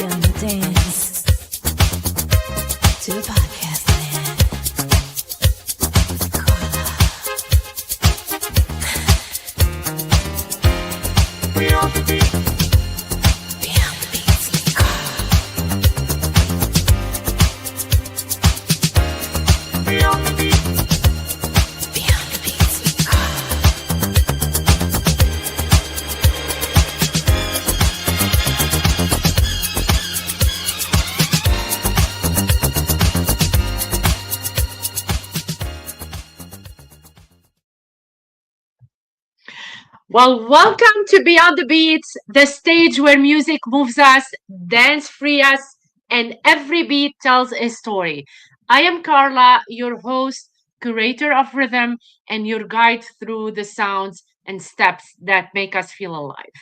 Beyond the Dance to the podcast land with Carla. Beyond the Beat. Beyond the BeatZ with Carla. Beyond the Beat. Beyond the BeatZ with Carla. Well, welcome to Beyond the BeatZ, the stage where music moves us, dance free us, and every beat tells a story. I am Carla, your host, curator of rhythm, and your guide through the sounds and steps that make us feel alive.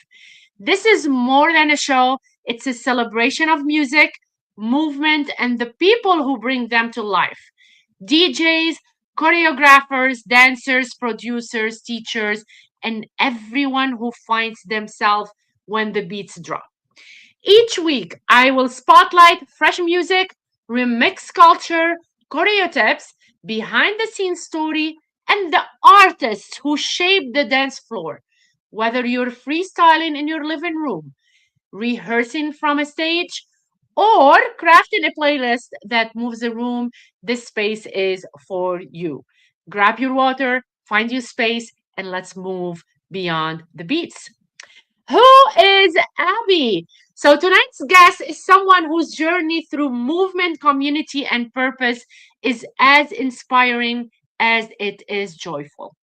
This is more than a show, it's a celebration of music, movement, and the people who bring them to life. DJs, choreographers, dancers, producers, teachers, and everyone who finds themselves when the beats drop. Each week, I will spotlight fresh music, remix culture, choreo tips, behind the scenes story, and the artists who shape the dance floor. Whether you're freestyling in your living room, rehearsing from a stage, or crafting a playlist that moves the room, this space is for you. Grab your water, find your space, and let's move beyond the beats. Who is Abby? So tonight's guest is someone whose journey through movement, community, and purpose is as inspiring as it is joyful.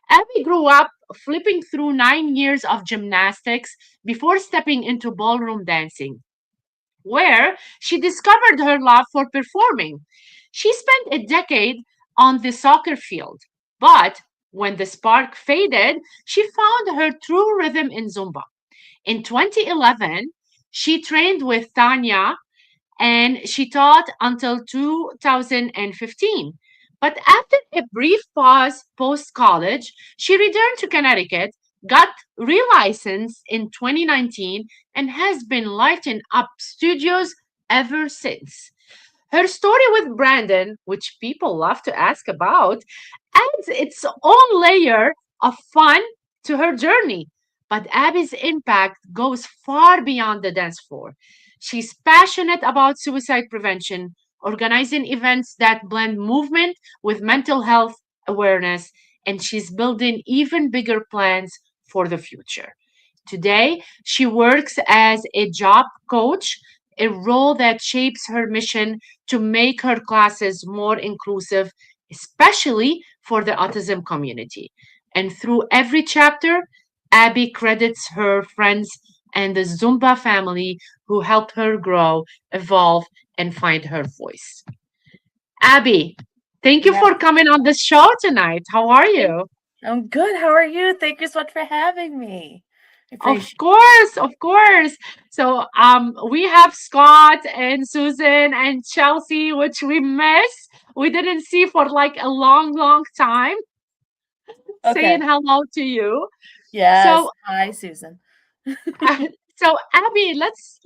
Abby grew up flipping through 9 years of gymnastics before stepping into ballroom dancing, where she discovered her love for performing. She spent a decade on the soccer field, but when the spark faded, she found her true rhythm in Zumba. In 2011, she trained with Tanya and she taught until 2015. But after a brief pause post college, she returned to Connecticut, got relicensed in 2019, and has been lighting up studios ever since. Her story with Brandon, which people love to ask about, adds its own layer of fun to her journey. But Abby's impact goes far beyond the dance floor. She's passionate about suicide prevention, organizing events that blend movement with mental health awareness, and she's building even bigger plans for the future. Today, she works as a job coach, a role that shapes her mission to make her classes more inclusive, especially for the autism community. And through every chapter, Abby credits her friends and the Zumba family who helped her grow, evolve, and find her voice. Abby, thank you Yeah, for coming on the show tonight. How are you? I'm good. How are you? Thank you so much for having me. I Of appreciate course, of course. So we have Scott and Susan and Chelsea, which we miss. We didn't see for like a long, long time. it. Saying Okay. hello to you. Yes. So Hi, Susan. so Abby, let's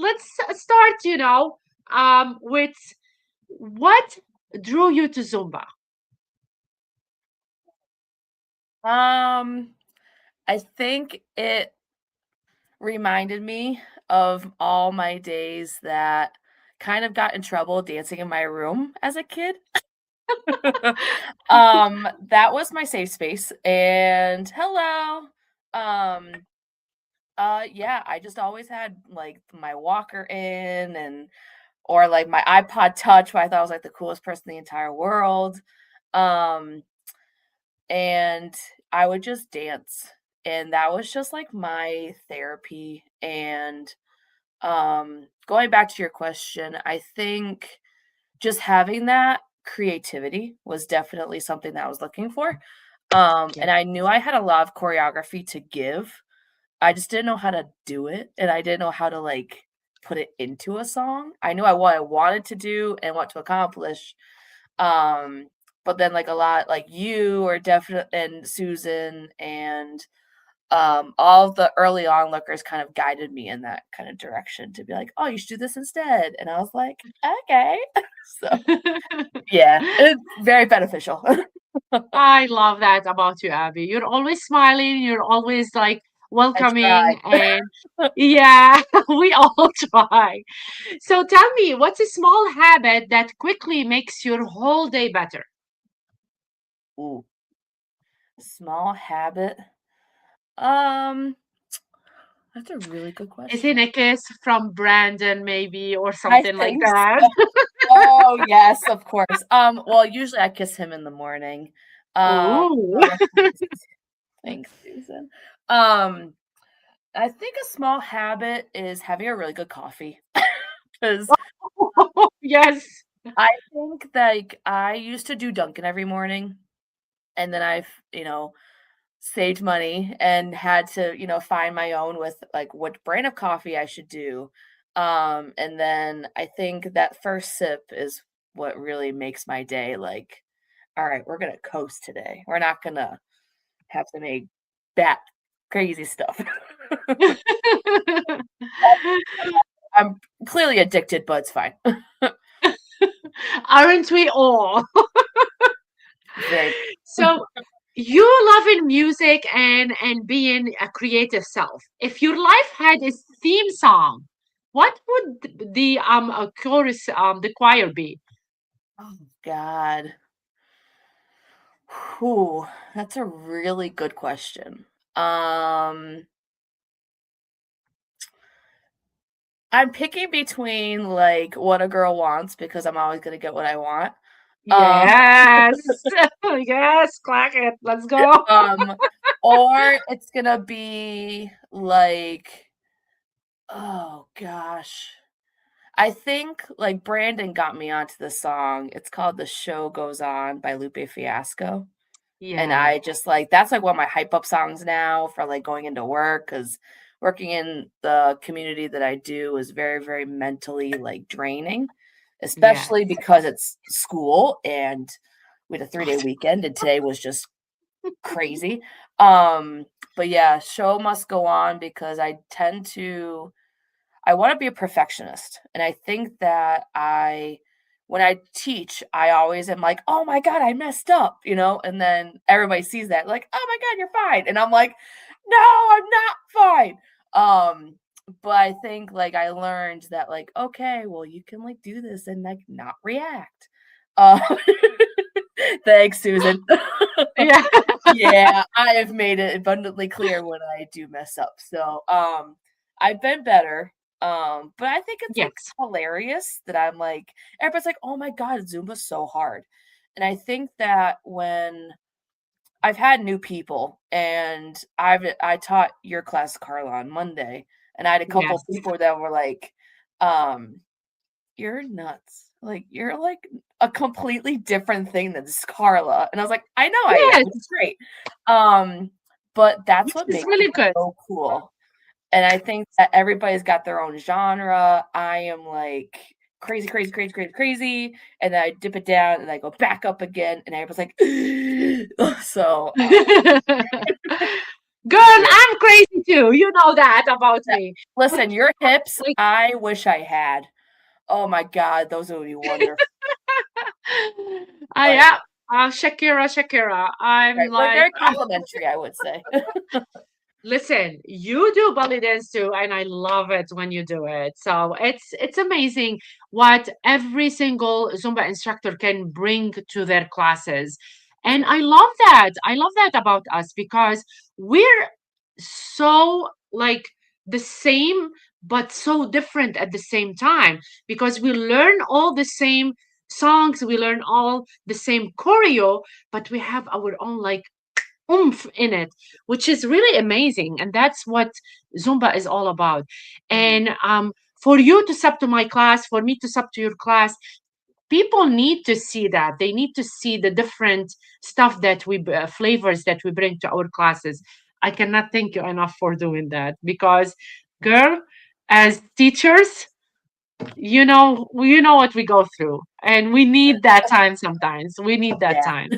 start, with what drew you to Zumba? Um, I think it reminded me of all my days that kind of got in trouble dancing in my room as a kid. That was my safe space. And hello. Um, yeah, I just always had like my walker in and or like my iPod Touch, who I thought was like the coolest person in the entire world. Um, and I would just dance. And that was just like my therapy. And going back to your question, I think just having that creativity was definitely something that I was looking for. Yeah. And I knew I had a lot of choreography to give. I just didn't know how to do it, and I didn't know how to, like, put it into a song. I knew what I wanted to do and what to accomplish, um, but then, like, a lot like you or definite and Susan and, all of the early onlookers kind of guided me in that kind of direction to be like, oh, you should do this instead. And I was like, okay. So yeah, it's very beneficial. I love that about you, Abby. You're always smiling, you're always like I try. welcoming, and yeah, we all try. So tell me, what's a small habit that quickly makes your whole day better? Ooh, small habit. Um, that's a really good Is it question. a kiss from Brandon, maybe, or I something like think that? so. Oh, yes, of course. Well, usually I kiss him in the morning. Ooh. But let's see. Thanks, Susan. Um, I think a small habit is having a really good coffee. Because Yes. I think, like, I used to do Dunkin' every morning, and then I've, saved money and had to, find my own with, like, what brand of coffee I should do. And then I think that first sip is what really makes my day like, "All right, we're gonna coast today. We're not gonna have to make that crazy stuff." I'm clearly addicted, but it's fine. Aren't we all? Very So you love in music and being a creative self. If your life had a theme song, what would the chorus the choir be? Oh god. Whew, that's a really good question. Um, I'm picking between, like, What a Girl Wants because I'm always gonna get what I want. Um, Yes. Yes, clack it. Let's go. um, or it's gonna be, like, oh gosh. I think, like, Brandon got me onto the song. It's called "The Show Goes On" by Lupe Fiasco. And Yeah. I just, like, that's, like, one of my hype up songs now for, like, going into work because working in the community that I do is very, very mentally, like, draining, Yes. especially because it's school and we had a 3-day weekend, and today was just crazy. But yeah, show must go on because I wanna be a perfectionist, and I think that when I teach, I always am like, "Oh my god, I messed up," and then everybody sees that, like, "Oh my god, you're fine," and I'm like, "No, I'm not fine." But I think, like, I learned that, like, okay, well, you can, like, do this and, like, not react. Uh, thanks, Susan. Yeah. Yeah, I have made it abundantly clear when I do mess up. So, I've been better. But I think it's like Yes. hilarious that I'm like, everybody's like, oh my God, Zumba's so hard. And I think that when I've had new people and I taught your class, Carla, on Monday, and I had a couple Yes. of people that were like, um, you're nuts. Like, you're like a completely different thing than Carla. And I was like, I know I am, Yes. which is great. But that's Which what is makes it really good. so cool. And I think that everybody's got their own genre. I am like crazy, crazy, crazy, crazy, crazy. And then I dip it down and I go back up again. And everybody's like, so Girl, yeah. I'm crazy too. You know that about Yeah. me. Like, Listen, your hips, like I wish I had. Oh my God, those would be wonderful. I But am Shakira, Shakira. I'm right, we're like, very complimentary, I would say. listen, you do belly dance too, and I love it when you do it. So it's amazing what every single Zumba instructor can bring to their classes. And I love that. I love that about us because we're so like the same, but so different at the same time because we learn all the same songs, we learn all the same choreo, but we have our own like oomph in it, which is really amazing. And that's what Zumba is all about. Mhm. And for you to sub to my class, for me to sub to your class, people need to see that. They need to see the different stuff that flavors that we bring to our classes. I cannot thank you enough for doing that because, girl, as teachers, you know what we go through, and we need that time sometimes. We need that Yeah. time.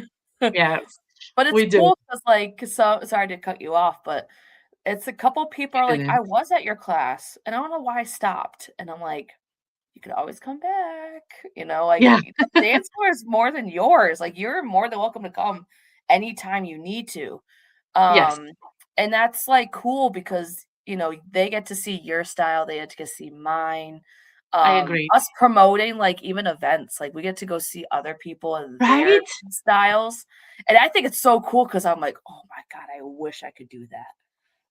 Yes, But it's we do. cool because, like, so sorry to cut you off, but it's a couple people are like, Isn't I it? was at your class and I don't know why I stopped. And I'm like, you could always come back. Like Yeah, the dance floor is more than yours. Like you're more than welcome to come anytime you need to. yes, Um, and that's like cool because they get to see your style, they get to see mine. I agree. Us promoting like even events, like we get to go see other people and their Right? styles. And I think it's so cool because I'm like, oh my God, I wish I could do that.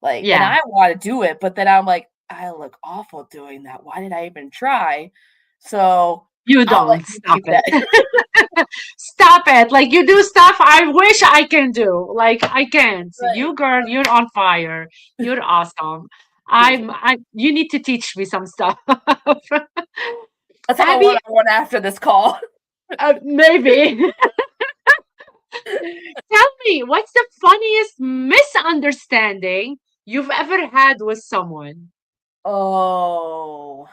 Like, and Yeah, I want to do it, but then I'm like, I look awful doing that. Why did I even try? So you I'll let don't you stop keep that. it. Stop it. Like you do stuff I wish I can do. Like I can't. Right. You girl, you're on fire. You're awesome. Appreciate You need to teach me some stuff. Let's have a Abby, one-on-one after this call. maybe. Tell me, what's the funniest misunderstanding you've ever had with someone? Oh,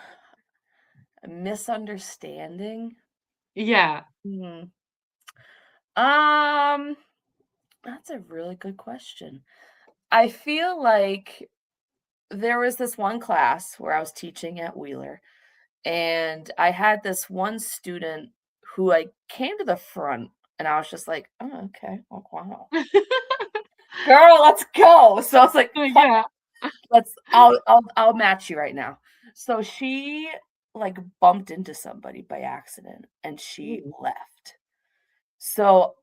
a misunderstanding? Yeah. Hmm. Um, that's a really good question. I feel like there was this one class where I was teaching at Wheeler, and I had this one student who like came to the front, and I was just like, "Oh, okay. Oh, wow. Girl, let's go." So I was like, "Fuck, Yeah. I'll match you right now." So she like bumped into somebody by accident and she Ooh. left. So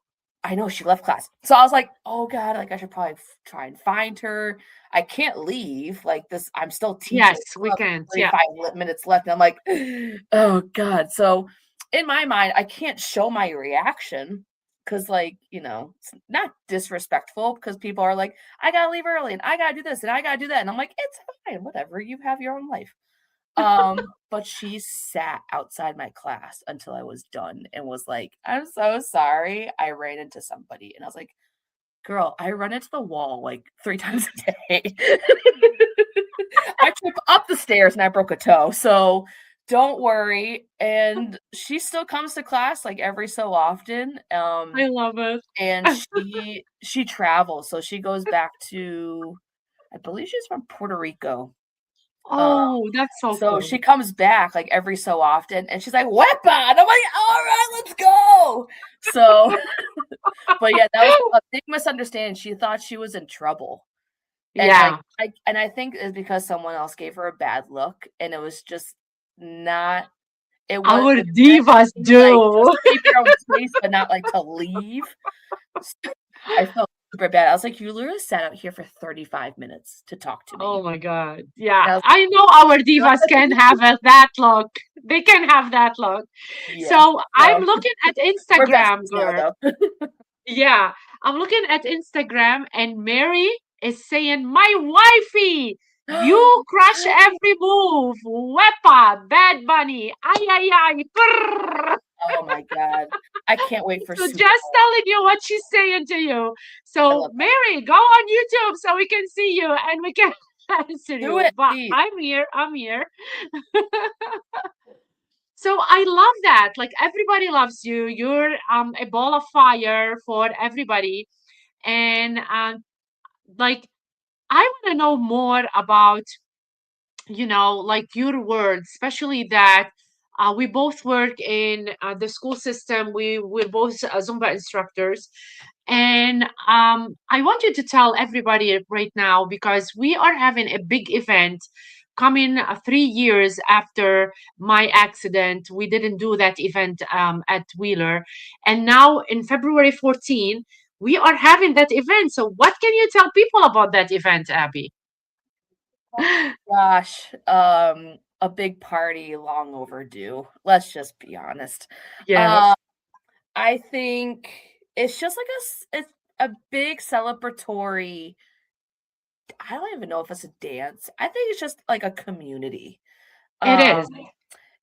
I know she left class. So I was like, "Oh God, like I should probably try and find her. I can't leave like this. I'm still teaching. Yes, I we still have can. Yeah. 45 minutes left." And I'm like, "Oh God." So in my mind, I can't show my reaction because, like, it's not disrespectful because people are like, "I gotta leave early and I gotta do this and I gotta do that." And I'm like, "It's fine, whatever. You have your own life." But she sat outside my class until I was done and was like, "I'm so sorry. I ran into somebody." And I was like, "Girl, I run into the wall like 3 times a day." I trip up the stairs and I broke a toe. So don't worry. And she still comes to class like every so often. I love it. And she travels. So she goes back to, I believe she's from Puerto Rico. Oh, that's so So she cool. comes back like every so often and she's like, "Wepa!" And I'm like, "All right, let's go." So, but yeah, that was a big misunderstanding. She thought she was in trouble. And like Yeah. I think it's because someone else gave her a bad look and it was just not Our it was meant to divas be like just do. keep your own space, but not like to leave. So I felt super bad. I was like, "You literally sat out here for 35 minutes to talk to Oh me." my God. Yeah. And I was I know our divas can have that look. They can have that look. yeah. So I'm Well, looking at we're Instagram, besties now girl. though. Yeah, I'm looking at Instagram and Mary is saying, "My wifey, you crush every move. Wepa, Bad Bunny. Ay, ay, ay. Brrr." Oh my god. I can't wait for So Super just Bowl. telling you what she's saying to you. I So love that. Mary, go on YouTube so we can see you and we can answer Do you. it, But please. I'm here. I'm here. So I love that. Like everybody loves you. You're a ball of fire for everybody. And like I want to know more about, like your words, especially that we both work in the school system. We're both Zumba instructors. And I want you to tell everybody right now because we are having a big event coming 3 years after my accident. We didn't do that event at Wheeler. And now in February 14, we are having that event. So, what can you tell people about that event, Abby? Gosh, a big party long overdue. Let's just be honest. Yes, Uh, I think it's just like it's a big celebratory. I don't even know if it's a dance. I think it's just like a community. it is. Um,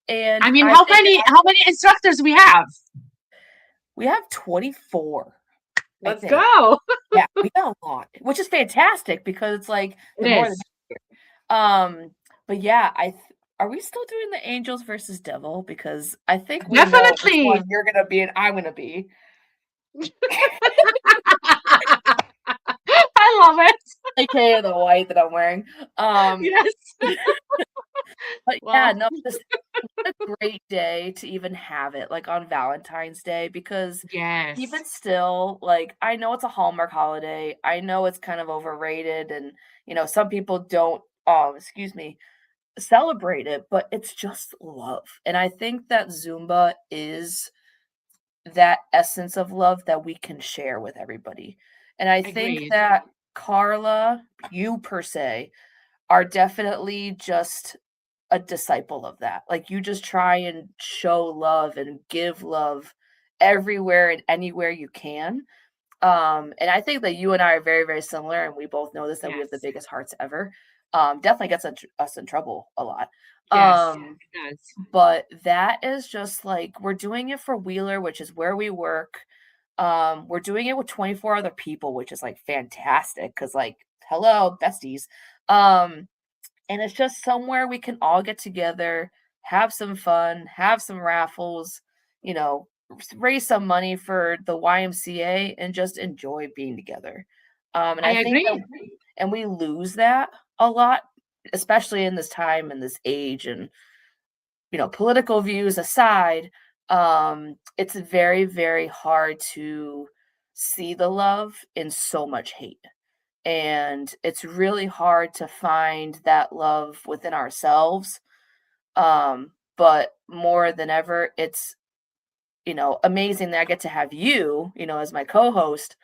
and I mean, I think how many instructors we have? we have 24, I Let's think. go. Yeah, we got a lot, which is fantastic because it's like It the more is. the um, but yeah, are we still doing the Angels versus Devil? Because I think we know which Definitely. one you're gonna be and I'm gonna be. I love it. AKA the white that I'm wearing. Yes. But yeah, Well, no, just what a great day to even have it, like, on Valentine's Day, because yes. even still, like, I know it's a Hallmark holiday, I know it's kind of overrated and, some people don't, excuse me, celebrate it, but it's just love, and I think that Zumba is that essence of love that we can share with everybody, and I think Agreed. that Carla, you per se, are definitely just a disciple of that. Like, you just try and show love and give love everywhere and anywhere you can. And I think that you and I are very, very similar, and we both know this, that we have the Yes. biggest hearts ever. Definitely gets us in trouble a lot. Yes. Um, It does. but that is just like we're doing it for Wheeler, which is where we work. We're doing it with 24 other people, which is like fantastic because, like, hello, besties. Um, and it's just somewhere we can all get together, have some fun, have some raffles, raise some money for the YMCA and just enjoy being together. And I I think that agree. we lose that a lot, especially in this time and this age and, political views aside, it's very, very hard to see the love in so much hate. And it's really hard to find that love within ourselves. But more than ever, it's, amazing that I get to have you, as my co-host,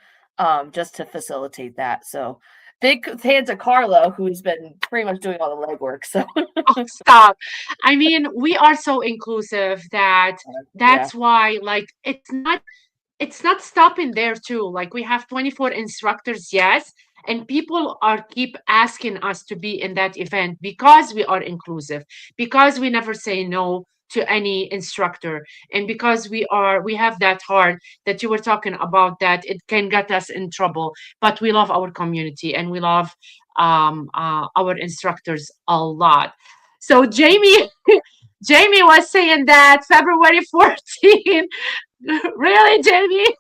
just to facilitate that. So big hands to Carla, who's been pretty much doing all the legwork. So Oh, stop. I mean, we are so inclusive that yeah, that's why, like, it's not stopping there too. Like, we have 24 instructors, yes, and people are keep asking us to be in that event because we are inclusive, because we never say no to any instructor, and because we have that heart that you were talking about, that it can get us in trouble, but we love our community and we love our instructors a lot. So Jamie was saying that February 14th. Really, Jamie?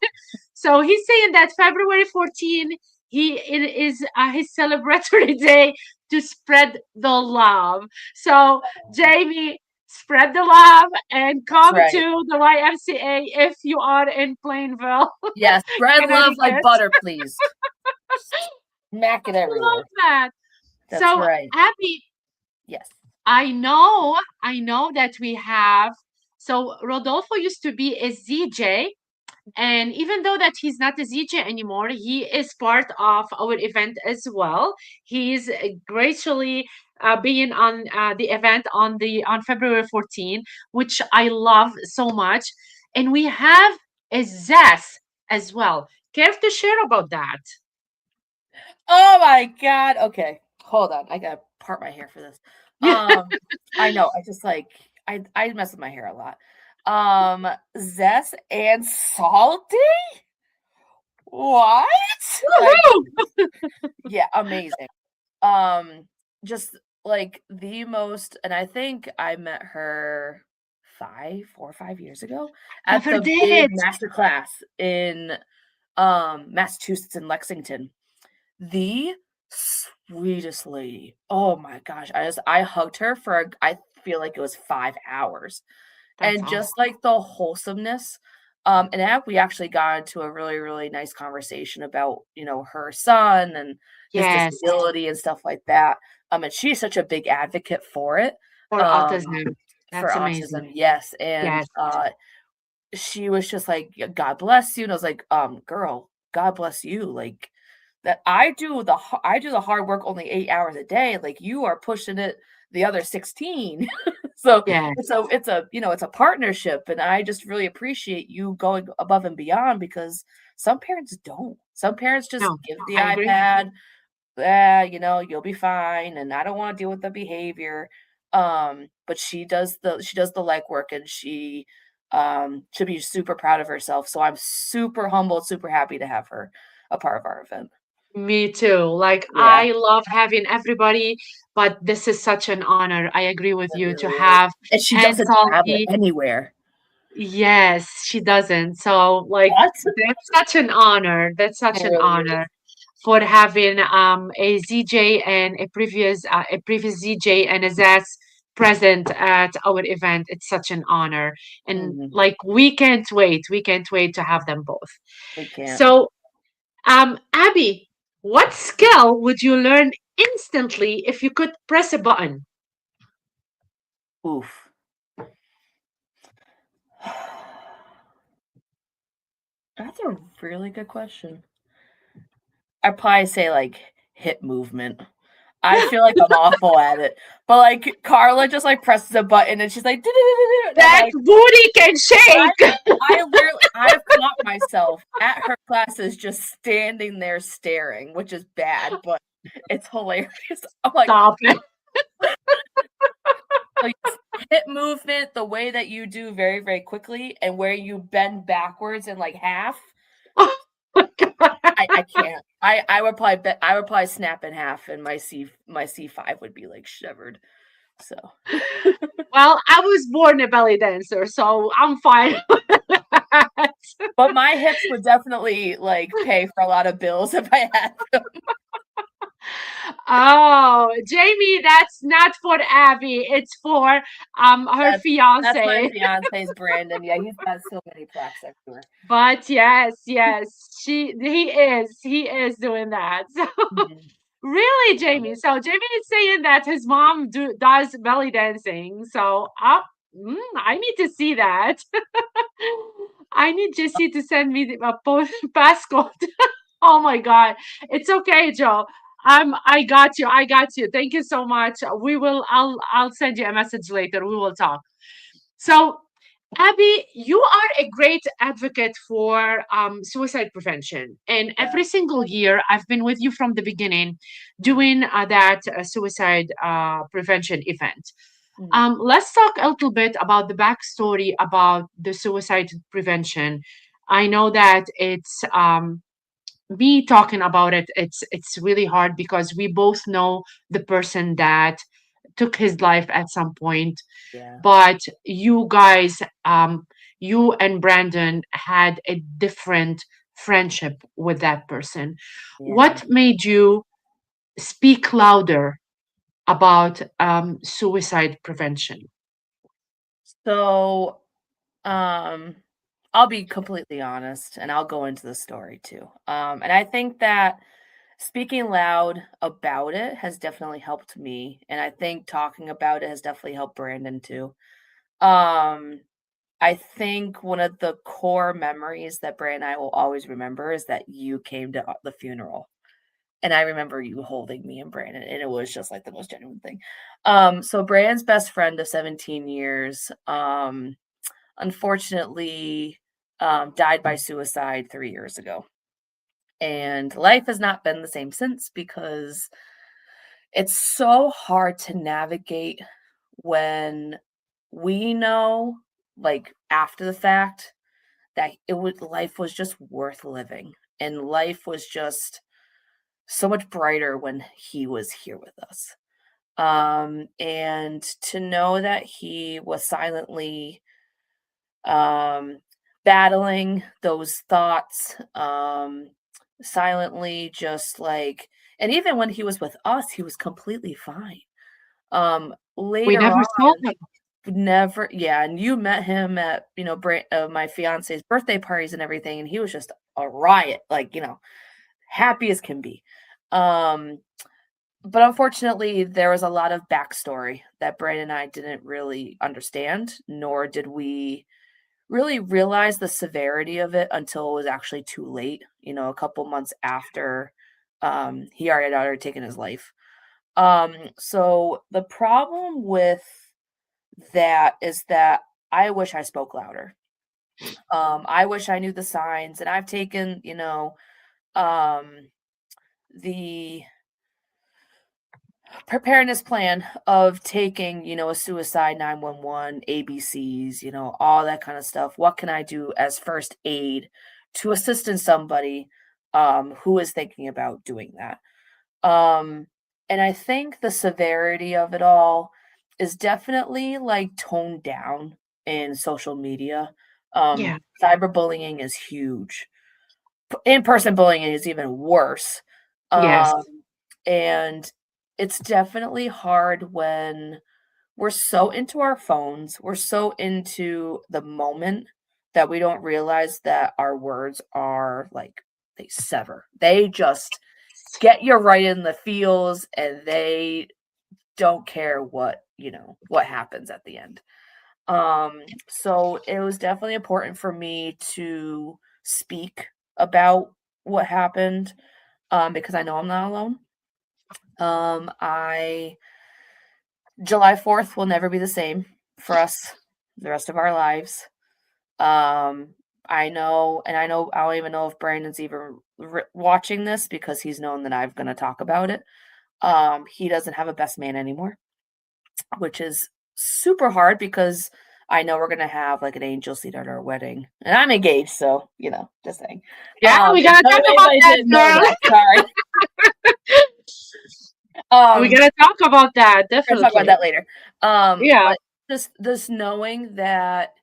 So he's saying that February 14 it is his celebratory day to spread the love. So Jamie, spread the love and that's come right. to the YMCA if you are in Plainville, Yes, spread love like Connecticut. butter, please. Smack it Love everywhere. that. That's So right. Abby, Yes. I know that we have. So Rodolfo used to be a ZJ. And even though that he's not a ZJ anymore, he is part of our event as well. He's graciously being on the event on February 14, which I love so much. And we have a zest as well. Care to share about that? Oh my god. Okay. Hold on. I gotta part my hair for this. I know. I just like I mess with my hair a lot. Zest and salty? What? Like, Woohoo! yeah, amazing. Um, just like the most, and I think I met her 4 or 5 years ago at Never the big did. master class in Massachusetts in Lexington. The sweetest lady. Oh my gosh. I hugged her for I feel like it was 5 hours. That's And just awesome. like the wholesomeness, and that we actually got into a really, really nice conversation about, her son and his Yes, disability and stuff like that. And she's such a big advocate for it, for um, autism. for That's autism, amazing. yes. And Yes. she was just like, God bless you. And I was like, girl, God bless you. Like, that I do the hard work only 8 hours a day, like, you are pushing it the other 16. So, Yes. it's a partnership, and I just really appreciate you going above and beyond because some parents don't. Some parents just No, give the I agree. iPad, you'll be fine, and I don't wanna deal with the behavior. But she does the legwork, and she, should be super proud of herself, so I'm super humbled, super happy to have her a part of our event. Me too. Like, Yeah, I love having everybody, but this is such an honor. I agree with it you to really is. have And she and doesn't travel salty. anywhere. Yes, she doesn't. So, like, What? that's such an honor. That's such It an really is. honor. for having a ZJ and a previous ZJ and a Zaz present at our event. It's such an honor, and Mhm. like we can't wait. We can't wait to have them both. We can't. So, Abby, what skill would you learn instantly if you could press a button? Oof. That's a really good question. I'd probably say like hip movement. I feel like I'm awful at it. But like Carla just like presses a button and she's like, "Do-do-do-do-do," and I'm That like, booty can shake. I've caught myself at her classes just standing there staring, which is bad, but it's hilarious. I'm like, Stop it. like hip movement, the way that you do very, very quickly and where you bend backwards in like half. Oh my God. I can't. I would probably snap in half and my C5 would be like shivered. So Well, I was born a belly dancer, so I'm fine with that. but my hips would definitely like pay for a lot of bills if I had them. Oh, Jamie, that's not for Abby. It's for her That's my fiance. fiance's Brandon. Yeah, he's got so many plaques everywhere. But yes, he is doing that. So Mhm. really, Jamie. So Jamie is saying that his mom does belly dancing. So I need to see that. I need Jesse to send me a passcode. Oh my God. It's okay, Joe. I got you. I got you. Thank you so much. I'll send you a message later. We will talk. So, Abby, you are a great advocate for suicide prevention. And Yeah. every single year, I've been with you from the beginning doing that suicide prevention event. Mhm. Let's talk a little bit about the backstory about the suicide prevention. I know that it's me talking about it. It's really hard because we both know the person that took his life at some point, Yeah. but you guys, you and Brandon had a different friendship with that person. Yeah. What made you speak louder about suicide prevention? So, I'll be completely honest and I'll go into the story too. And I think that speaking loud about it has definitely helped me. And I think talking about it has definitely helped Brandon too. Um, I think one of the core memories that Brandon and I will always remember is that you came to the funeral. And I remember you holding me and Brandon, and it was just like the most genuine thing. So Brandon's best friend of 17 years, unfortunately, died by suicide 3 years ago. And life has not been the same since because it's so hard to navigate when we know, like after the fact, that life was just worth living and life was just so much brighter when he was here with us. And to know that he was silently um, battling those thoughts, silently just like, and even when he was with us, he was completely fine. We Later never saw on, him. never, yeah, and you met him at, my fiance's birthday parties and everything, and he was just a riot, like, happy as can be. Um, but unfortunately, there was a lot of backstory that Brandon and I didn't really understand, nor did we really realize the severity of it until it was actually too late, a couple months after he already had already taken his life. So the problem with that is that I wish I spoke louder. I wish I knew the signs, and I've taken, um, the preparedness plan of taking, a suicide 911, ABCs, all that kind of stuff. What can I do as first aid to assist in somebody who is thinking about doing that? Um, and I think the severity of it all is definitely like toned down in social media. Yeah. Cyberbullying is huge. In-person bullying is even worse. Yes. Um, and it's definitely hard when we're so into our phones, we're so into the moment that we don't realize that our words are like they sever. They just get you right in the feels and they don't care what, what happens at the end. So it was definitely important for me to speak about what happened, because I know I'm not alone. I July 4th will never be the same for us the rest of our lives. Um, I know I don't even know if Brandon's even watching this because he's known that I'm going to talk about it. He doesn't have a best man anymore, which is super hard because I know we're going to have like an angel seat at our wedding, and I'm engaged, so just saying. Yeah, we If gotta talk about anybody that, didn't know girl. that, sorry. We Um, gotta talk about that, we're gonna talk about definitely. that later. Yeah. But this knowing that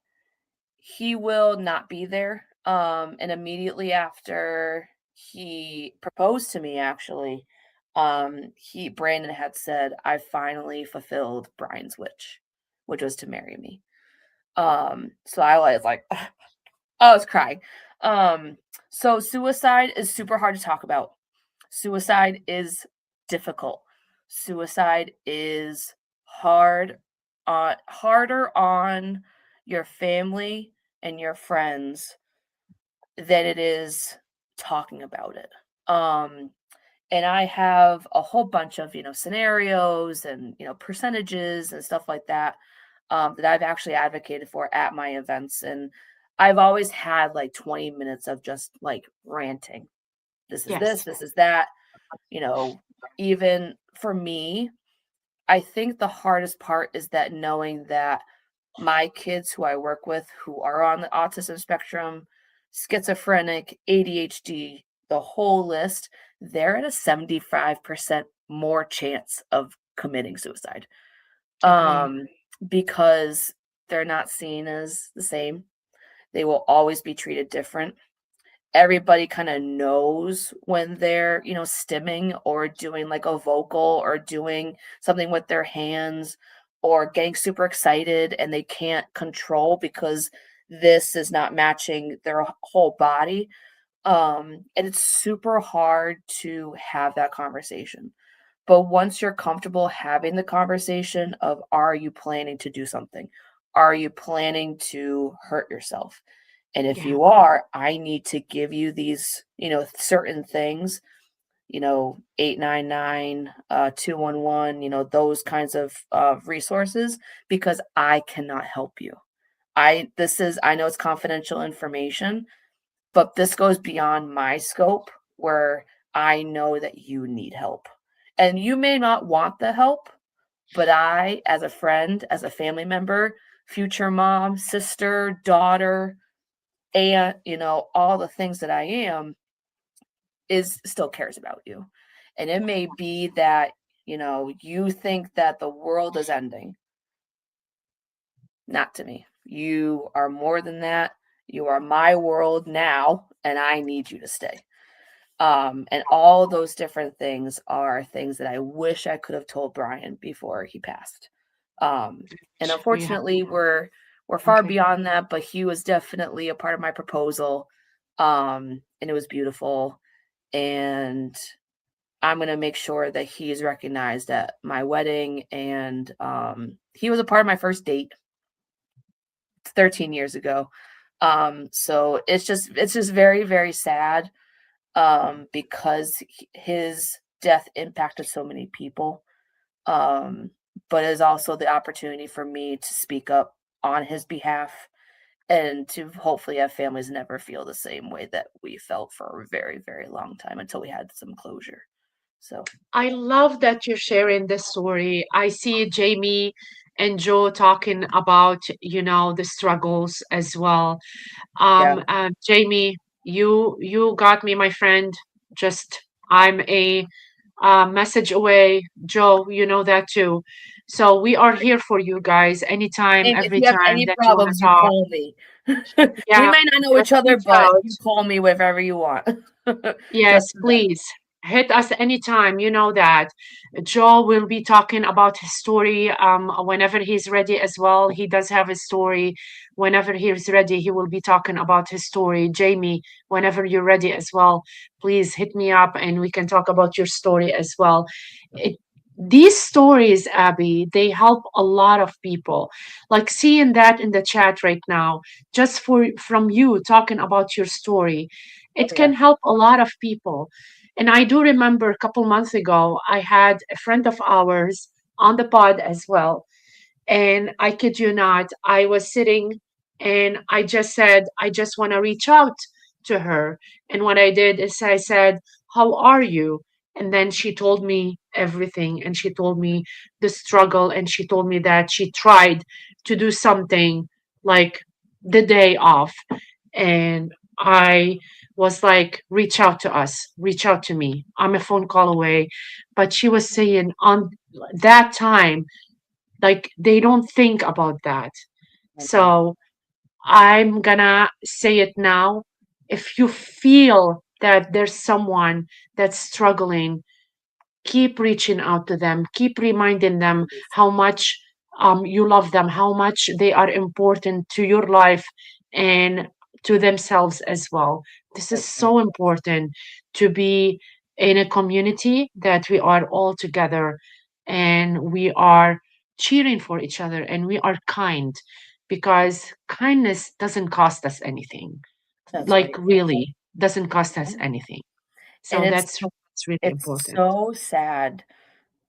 he will not be there. And immediately after he proposed to me, actually, Brandon had said, "I finally fulfilled Brian's wish, which was to marry me." So I was like, I was crying. So suicide is super hard to talk about. Suicide is difficult. Suicide is harder on your family and your friends than it is talking about it. And I have a whole bunch of, scenarios and, percentages and stuff like that, that I've actually advocated for at my events. And I've always had like 20 minutes of just like ranting. This is Yes. this is that. Even for me, I think the hardest part is that knowing that my kids who I work with who are on the autism spectrum, schizophrenic, ADHD, the whole list, they're at a 75% more chance of committing suicide. Agree. Because they're not seen as the same. They will always be treated different. Everybody kind of knows when they're, stimming or doing like a vocal or doing something with their hands or getting super excited and they can't control because this is not matching their whole body. And it's super hard to have that conversation. But once you're comfortable having the conversation of, are you planning to do something? Are you planning to hurt yourself? And if Yeah. you are, I need to give you these, certain things, 899, 211, those kinds of resources, because I cannot help you. I know it's confidential information, but this goes beyond my scope where I know that you need help. And you may not want the help, but I, as a friend, as a family member, future mom, sister, daughter, aunt, all the things that I am, is still cares about you. And it may be that, you think that the world is ending. Not to me. You are more than that. You are my world now, and I need you to stay. And all those different things are things that I wish I could have told Brian before he passed. And Yeah. unfortunately, we're far Okay. beyond that, but he was definitely a part of my proposal. And it was beautiful. And I'm gonna make sure that he is recognized at my wedding. And he was a part of my first date 13 years ago. So it's just very, very sad, because his death impacted so many people. Um, but it is also the opportunity for me to speak up on his behalf and to hopefully have families never feel the same way that we felt for a very, very long time until we had some closure. So, I love that you're sharing this story. I see Jamie and Joe talking about, the struggles as well. yeah. Jamie, you got me, my friend. Just I'm a message away. Joe, you know that too. So we are here for you guys anytime, And if every you have time any that you want problems, to you talk. call me. We Yeah, might not know just each other, reach but out. you call me whenever you want. Yes, Just for that. please. hit us anytime. You know that Joe will be talking about his story whenever he's ready as well. He does have a story. Whenever he's ready, he will be talking about his story. Jamie, whenever you're ready as well, please hit me up and we can talk about your story as well. It, these stories, Abby, they help a lot of people. Like seeing that in the chat right now, just from you talking about your story, Oh it can yeah. help a lot of people. And I do remember a couple months ago, I had a friend of ours on the pod as well. And I kid you not, I was sitting and I just said, I just want to reach out to her. And what I did is I said, how are you? And then she told me everything. And she told me the struggle. And she told me that she tried to do something like the day off. And I was like, reach out to us, reach out to me. I'm a phone call away. But she was saying on that time, like they don't think about that. Okay. So I'm gonna say it now. If you feel that there's someone that's struggling, keep reaching out to them, keep reminding them how much you love them, how much they are important to your life and to themselves as well. This is That's right. so important to be in a community that we are all together and we are cheering for each other and we are kind because kindness doesn't cost us anything. That's Like right. really doesn't cost us Mhm. anything. And So that's really it's important. so sad.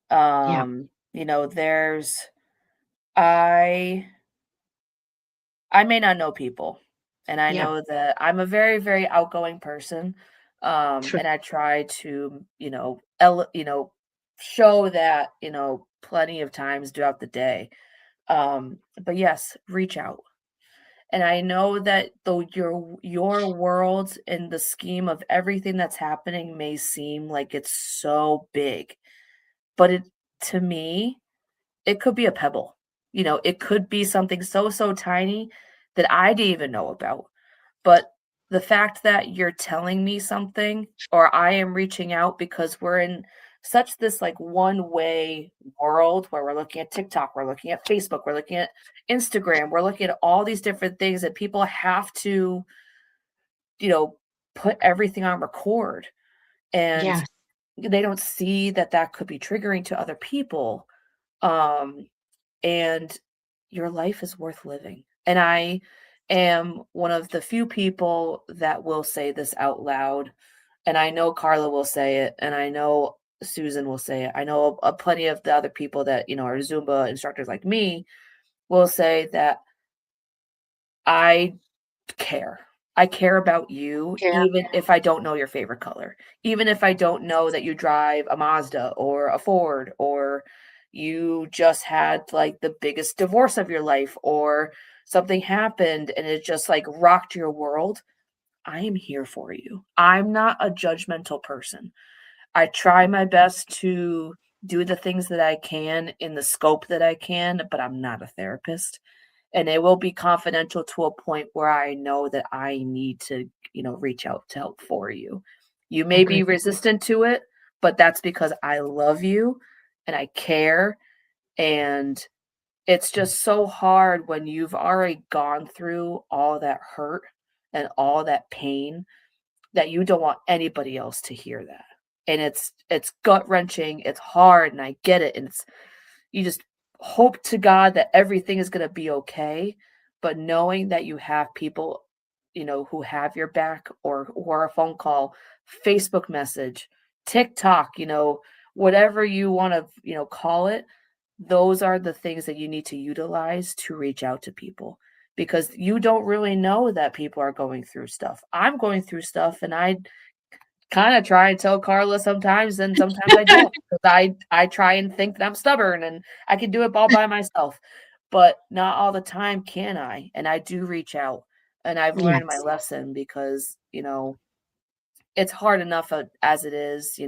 Yeah. There's I I may not know people, and I Yeah. know that I'm a very, very outgoing person, True. and I try to, show that, plenty of times throughout the day. But yes, reach out. And I know that though your world in the scheme of everything that's happening may seem like it's so big, but it to me, it could be a pebble. It could be something so, so tiny that I didn't even know about. But the fact that you're telling me something or I am reaching out because we're in such this like one way world where we're looking at TikTok, we're looking at Facebook, we're looking at Instagram, we're looking at all these different things that people have to, you know, put everything on record. And Yes. they don't see that that could be triggering to other people. Um, and your life is worth living. And I am one of the few people that will say this out loud. And I know Carla will say it, and I know Susan will say it. I know plenty of the other people that, are Zumba instructors like me will say that I care. I care about you, Yeah. even if I don't know your favorite color, even if I don't know that you drive a Mazda or a Ford, or you just had like the biggest divorce of your life, or something happened and it just like rocked your world. I am here for you. I'm not a judgmental person. I try my best to do the things that I can in the scope that I can, but I'm not a therapist. And it will be confidential to a point where I know that I need to, reach out to help for you. You may be Okay. resistant to it, but that's because I love you and I care. And it's just so hard when you've already gone through all that hurt and all that pain that you don't want anybody else to hear that. And it's gut-wrenching, it's hard, and I get it, and it's you just hope to God that everything is gonna be okay, but knowing that you have people, who have your back or a phone call, Facebook message, TikTok, whatever you wanna, call it, those are the things that you need to utilize to reach out to people because you don't really know that people are going through stuff. I'm going through stuff and I kind of try and tell Carla sometimes and sometimes I don't because I try and think that I'm stubborn and I can do it all by myself. But not all the time can I. And I do reach out and I've learned my Yes. lesson because, it's hard enough as it is,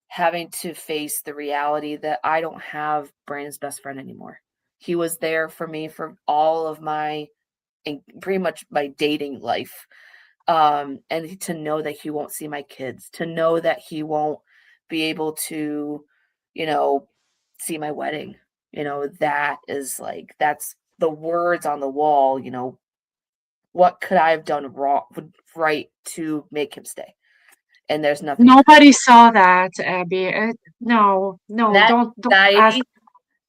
having to face the reality that I don't have Brandon's best friend anymore. He was there for me for all of my and pretty much my dating life. And to know that he won't see my kids, to know that he won't be able to, you know, see my wedding. That is like that's the words on the wall, what could I have done right to make him stay? And there's nothing. Nobody saw that, Abby. No, no, That don't ask. anxiety,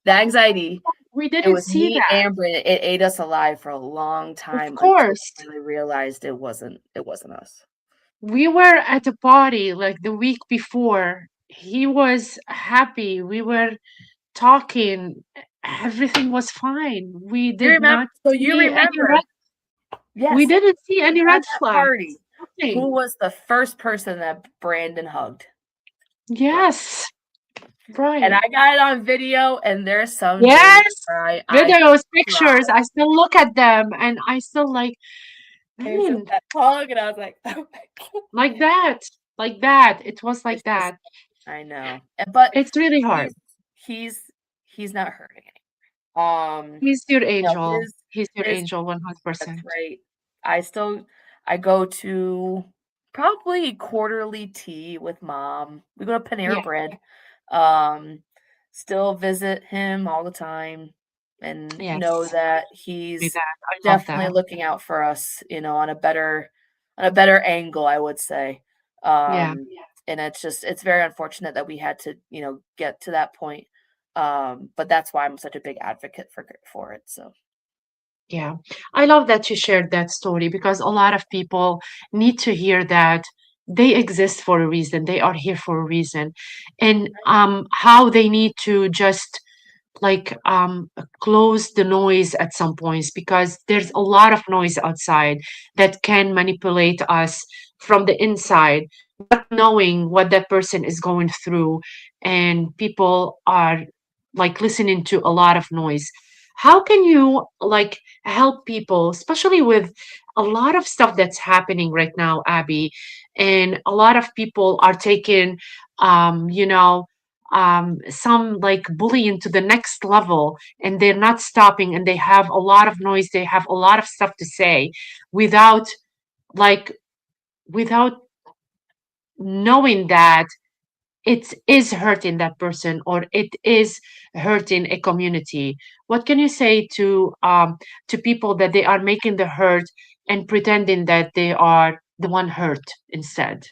that anxiety, We it didn't was see me that. and Brit. It ate us alive for a long Of time until course. we finally realized it wasn't us. We were at a party like the week before. He was happy. We were talking. Everything was fine. We You did remember? not So you see any red. remember? We Yes, didn't see any at red that flags. party, who Nothing. was the first person that Brandon hugged? Brian. Yes, And right. I got it on video, and there's some days Yes, where I videos, cry. pictures. I still look at them and I still like, I It was just mean, that hug, and I was like, "Oh my god!" like that, like that. It was like It's just, that. I know, but It's really hard. he's he's he's not hurting it. He's your You know, angel. his He's your his angel that's 100%. right. I go to probably quarterly tea with mom. We go to Panera Yeah, Bread. Um, Still visit him all the time and know yes. that Be he's that. I love definitely that. looking out for us, on a better angle, I would say. Yeah. And it's very unfortunate that we had to, get to that point. But that's why I'm such a big advocate for it. So Yeah, I love that you shared that story because a lot of people need to hear that they exist for a reason. They are here for a reason, and how they need to just like close the noise at some points because there's a lot of noise outside that can manipulate us from the inside, not knowing what that person is going through, and people are like listening to a lot of noise. How can you like help people, especially with a lot of stuff that's happening right now, Abby, and a lot of people are taking you know some like bullying to the next level and they're not stopping and they have a lot of noise, they have a lot of stuff to say without like without knowing that it is hurting that person or it is hurting a community. What can you say to people that they are making the hurt and pretending that they are the one hurt instead?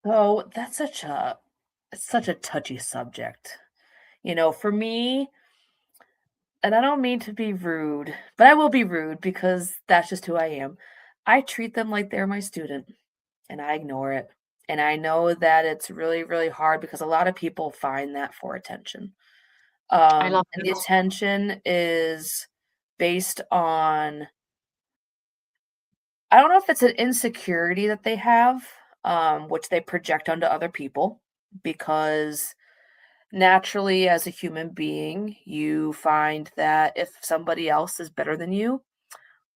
Oh, that's such a touchy subject. For me, and I don't mean to be rude, but I will be rude because that's just who I am. I treat them like they're my student and I ignore it. And I know that it's really, really hard because a lot of people find that for attention. I love And the that. attention is based on, I don't know if it's an insecurity that they have, which they project onto other people because naturally, as a human being, you find that if somebody else is better than you,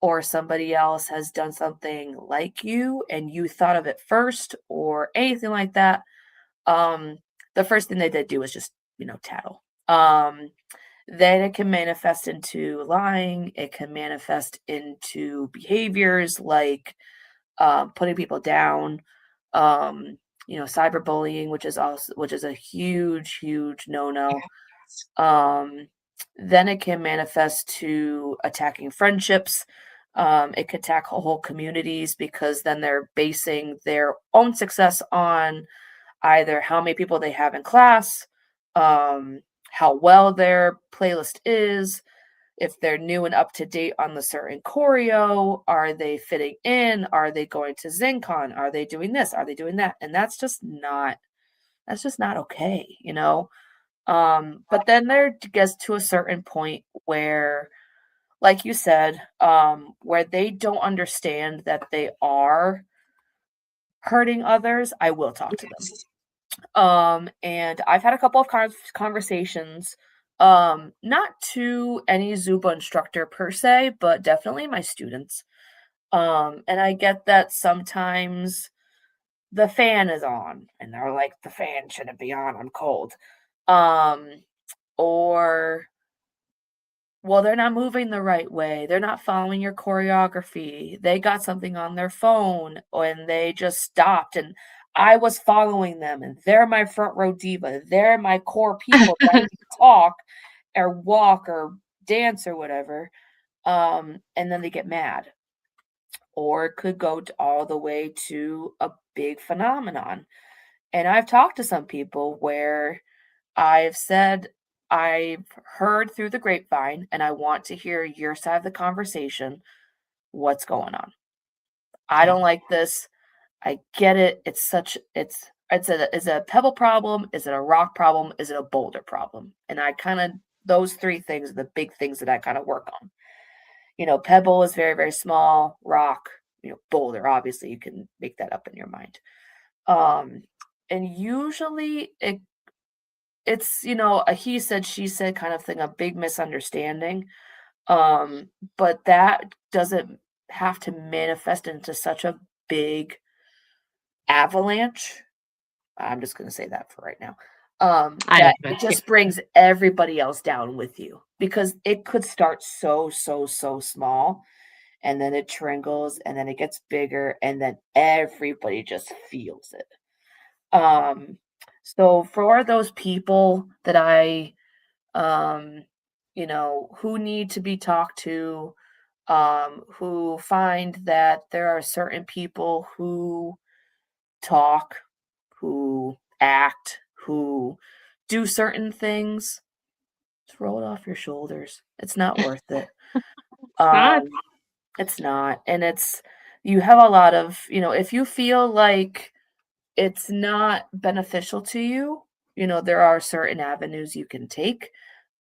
or somebody else has done something like you and you thought of it first, or anything like that, um, the first thing they do is just, tattle. Then it can manifest into lying, it can manifest into behaviors like putting people down, um, cyberbullying, which is a huge, huge no-no. Um, then it can manifest to attacking friendships. It could attack whole communities because then they're basing their own success on either how many people they have in class, um, how well their playlist is, if they're new and up to date on the certain choreo, are they fitting in? Are they going to ZinCon? Are they doing this? Are they doing that? And that's just not okay. But then there gets to a certain point where, like you said, where they don't understand that they are hurting others, I will talk to them. Yes. And I've had a couple of conversations, not to any Zuba instructor per se, but definitely my students. And I get that sometimes the fan is on, and they're like, the fan shouldn't be on. I'm cold. Um, or well, they're not moving the right way. They're not following your choreography. They got something on their phone and they just stopped. And I was following them, and they're my front row diva. They're my core people that I need to talk or walk or dance or whatever. And then they get mad. Or it could go all the way to a big phenomenon. And I've talked to some people where I've said, I've heard through the grapevine and I want to hear your side of the conversation. What's going on? I don't like this. I get it. It's a pebble problem? Is it a rock problem? Is it a boulder problem? And I kind of, those three things are the big things that I kind of work on. Pebble is very, very small. Rock, boulder, obviously you can make that up in your mind. And usually it's a he said, she said kind of thing, a big misunderstanding. But that doesn't have to manifest into such a big avalanche. I'm just going to say that for right now. That it just brings everybody else down with you, because it could start so small, and then it trickles, and then it gets bigger, and then everybody just feels it. So for those people that I, who need to be talked to, who find that there are certain people who talk, who act, who do certain things, just roll it off your shoulders. It's not worth it. It's not. And you have a lot of, if you feel like it's not beneficial to you, there are certain avenues you can take.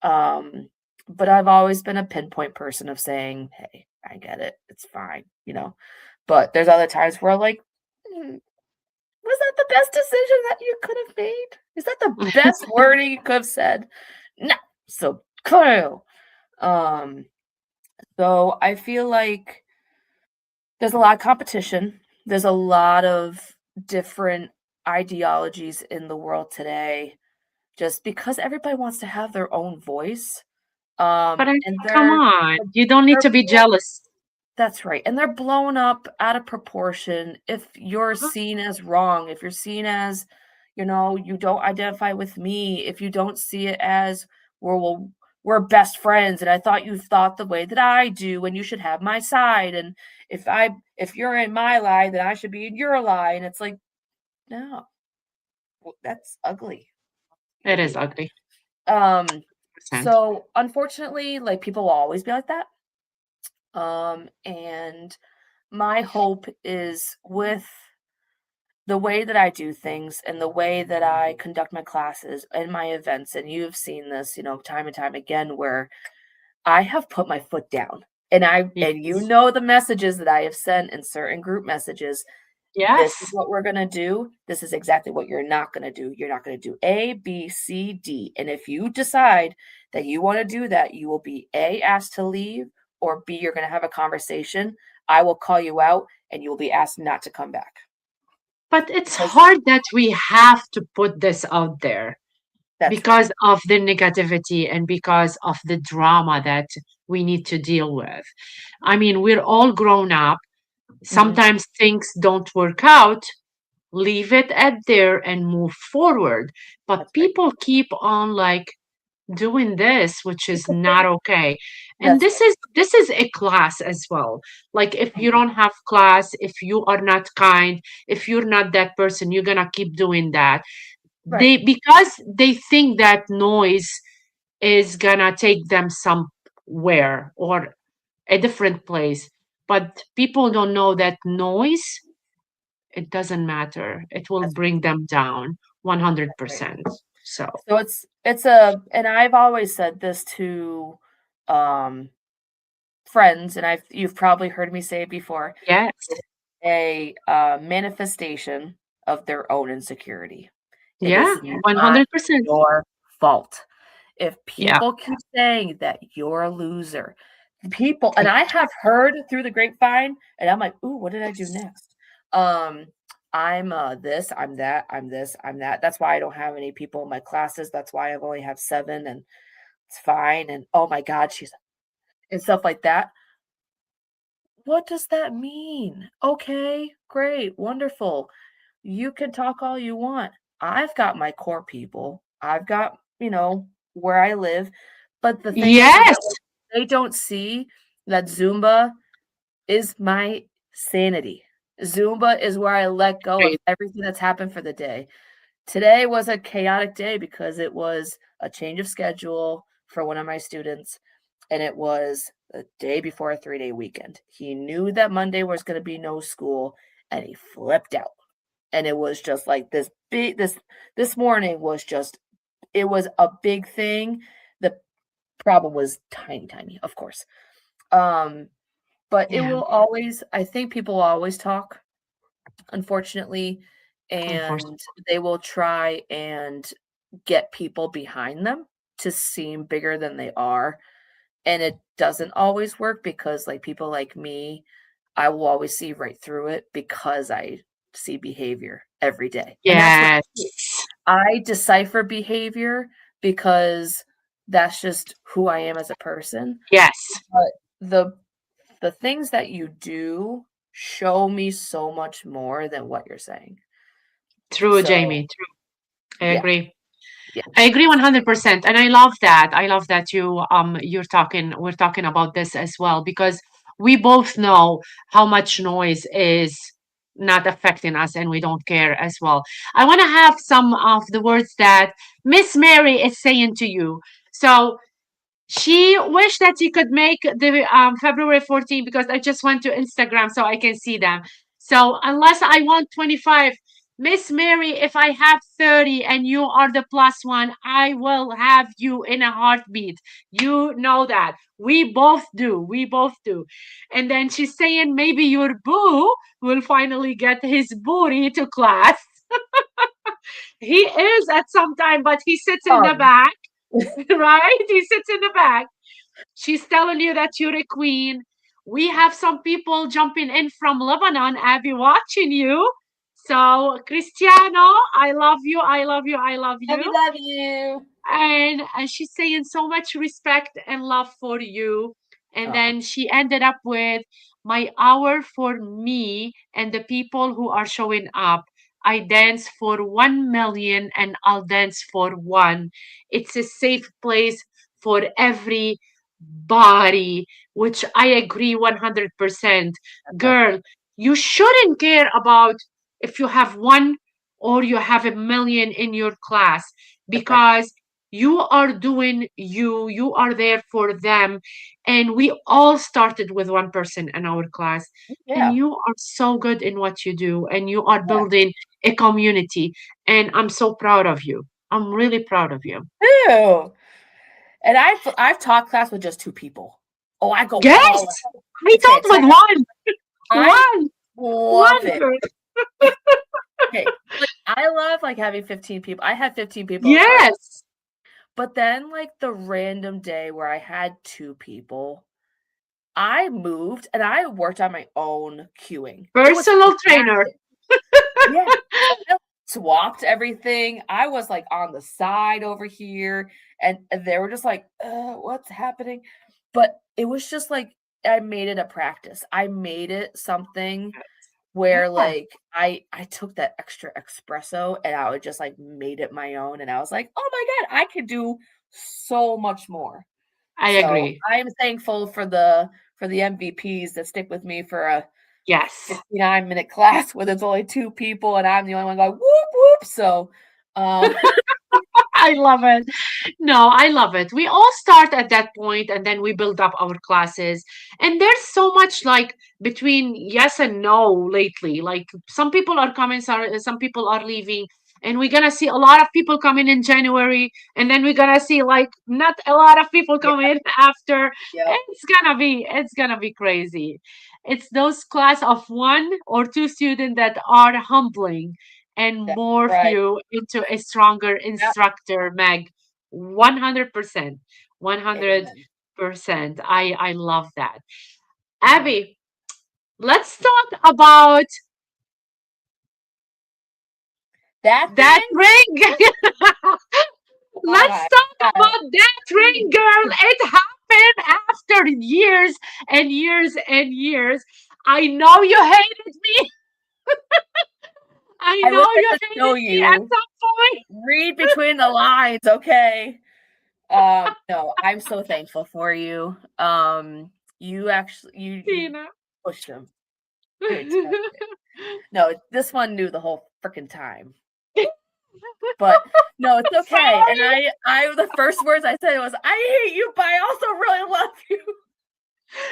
But I've always been a pinpoint person of saying, hey, I get it. It's fine, But there's other times where like, was that the best decision that you could have made? Is that the best wording you could have said? No. So cool. So I feel like there's a lot of competition. There's a lot of different ideologies in the world today, just because everybody wants to have their own voice. But And come on, you don't need to be jealous. That's right. And they're blown up out of proportion if you're seen as wrong, if you're seen as, you don't identify with me, if you don't see it as, we're best friends and I thought you thought the way that I do and you should have my side. And if you're in my lie, then I should be in your lie. And it's like, no, that's ugly. It is ugly. So unfortunately, like, people will always be like that. And my hope is with the way that I do things and the way that I conduct my classes and my events, and you've seen this, time and time again, where I have put my foot down and the messages that I have sent in certain group messages. This is what we're going to do. This is exactly what you're not going to do. You're not going to do A, B, C, D. And if you decide that you want to do that, you will be A, asked to leave, or B, you're going to have a conversation. I will call you out and you will be asked not to come back. But it's hard that we have to put this out there because of the negativity and because of the drama that we need to deal with. I mean, we're all grown up. Sometimes things don't work out. Leave it at there and move forward. But people keep on like doing this, which is not okay. And this is a class as well. Like, if you don't have class, if you are not kind, if you're not that person, you're gonna keep doing that. Because they think that noise is gonna take them somewhere or a different place. But people don't know that noise, it doesn't matter. It will bring them down 100%. So and I've always said this to friends, and you've probably heard me say it before. Yes. A manifestation of their own insecurity. It is 100% your fault. If people keep saying that you're a loser, and I have heard through the grapevine, and I'm like, ooh, what did I do next? I'm this, I'm that, I'm this, I'm that. That's why I don't have any people in my classes. That's why I've only have 7, and it's fine. And oh my God, she's and stuff like that. What does that mean? Okay, great, wonderful. You can talk all you want. I've got my core people. I've got, where I live. But the thing is Yes. that like, they don't see that Zumba is my sanity. Zumba is where I let go of Great. everything that's happened for the day. Today was a chaotic day because it was a change of schedule for one of my students, and it was the day before a 3-day weekend. He knew that Monday was going to be no school, and he flipped out. And it was just like this morning was just, it was a big thing. The problem was tiny, of course. But it Yeah. will always, I think people will always talk, unfortunately, Unfortunately. and they will try and get people behind them to seem bigger than they are. And it doesn't always work because like people like me, I will always see right through it because I see behavior every day. And that's what Yes. I do. I decipher behavior because that's just who I am as a person. Yes. But the things that you do show me so much more than what you're saying. True, So, Jamie. True. I yeah. agree. Yeah. I agree 100%. And I love that. I love that we're talking about this as well, because we both know how much noise is not affecting us and we don't care as well. I want to have some of the words that Miss Mary is saying to you. So she wished that she could make the February 14 because I just went to Instagram so I can see them. So unless I want 25, Miss Mary, if I have 30 and you are the plus one, I will have you in a heartbeat. You know that. We both do. We both do. And then she's saying maybe your boo will finally get his booty to class. He is at some time, but he sits in the back, right? He sits in the back. She's telling you that you're a queen. We have some people jumping in from Lebanon, Abby, watching you. So, Cristiano, I love you. I love you. I love Love you, you. love you. And she's saying so much respect and love for you. And Oh, then she ended up with my hour for me and the people who are showing up. I dance for 1 million and I'll dance for one. It's a safe place for everybody, which I agree 100%. okay. Girl, you shouldn't care about if you have one or you have a million in your class, Okay. because you are doing you are there for them, and we all started with one person in our class, and Yeah. you are so good in what you do, and you are Yeah. building a community, and I'm so proud of you. I'm really proud of you. Ew. And I've taught class with just 2 people. Oh, I go Yes, all out. I It's thought with fantastic. one. I one love one it. girl. Okay. Like I love like having 15 people. I had 15 people in class. Yes, But then like the random day where I had 2 people, I moved and I worked on my own queuing. It was personal trainer. fantastic. Yeah. So I swapped everything. I was like on the side over here and they were just like, what's happening? But it was just like I made it a practice. I made it something where Yeah, like I took that extra espresso and I would just like made it my own and I was like, "Oh my god, I could do so much more." I So, agree. I am thankful for the MVPs that stick with me for a Yes. 59-minute class where there's only 2 people and I'm the only one going, "Whoop, whoop." So, um I love it. No, I love it. We all start at that point and then we build up our classes. And there's so much like between yes and no lately. Like some people are coming, some people are leaving. And we're gonna see a lot of people coming in January, and then we're gonna see like not a lot of people Yeah, coming after. yep, It's gonna be crazy. It's those class of 1 or 2 students that are humbling and that's morph right. you into a stronger Yep, instructor, Meg. 100%. amen. 100%. I love that. Mhm. Abby, let's talk about That that thing? ring. Oh Let's my talk god. about that ring, girl. It happened after for years and years and years. I know you hated me. I I know wish I you could hated show me at you. some point. Read between the lines, okay? No, I'm so thankful for you. You actually you Tina. pushed him. You expressed it. No, this one knew the whole freaking time. But no, it's okay. And Sorry. I the first words I said was, I hate you, but I also really love you.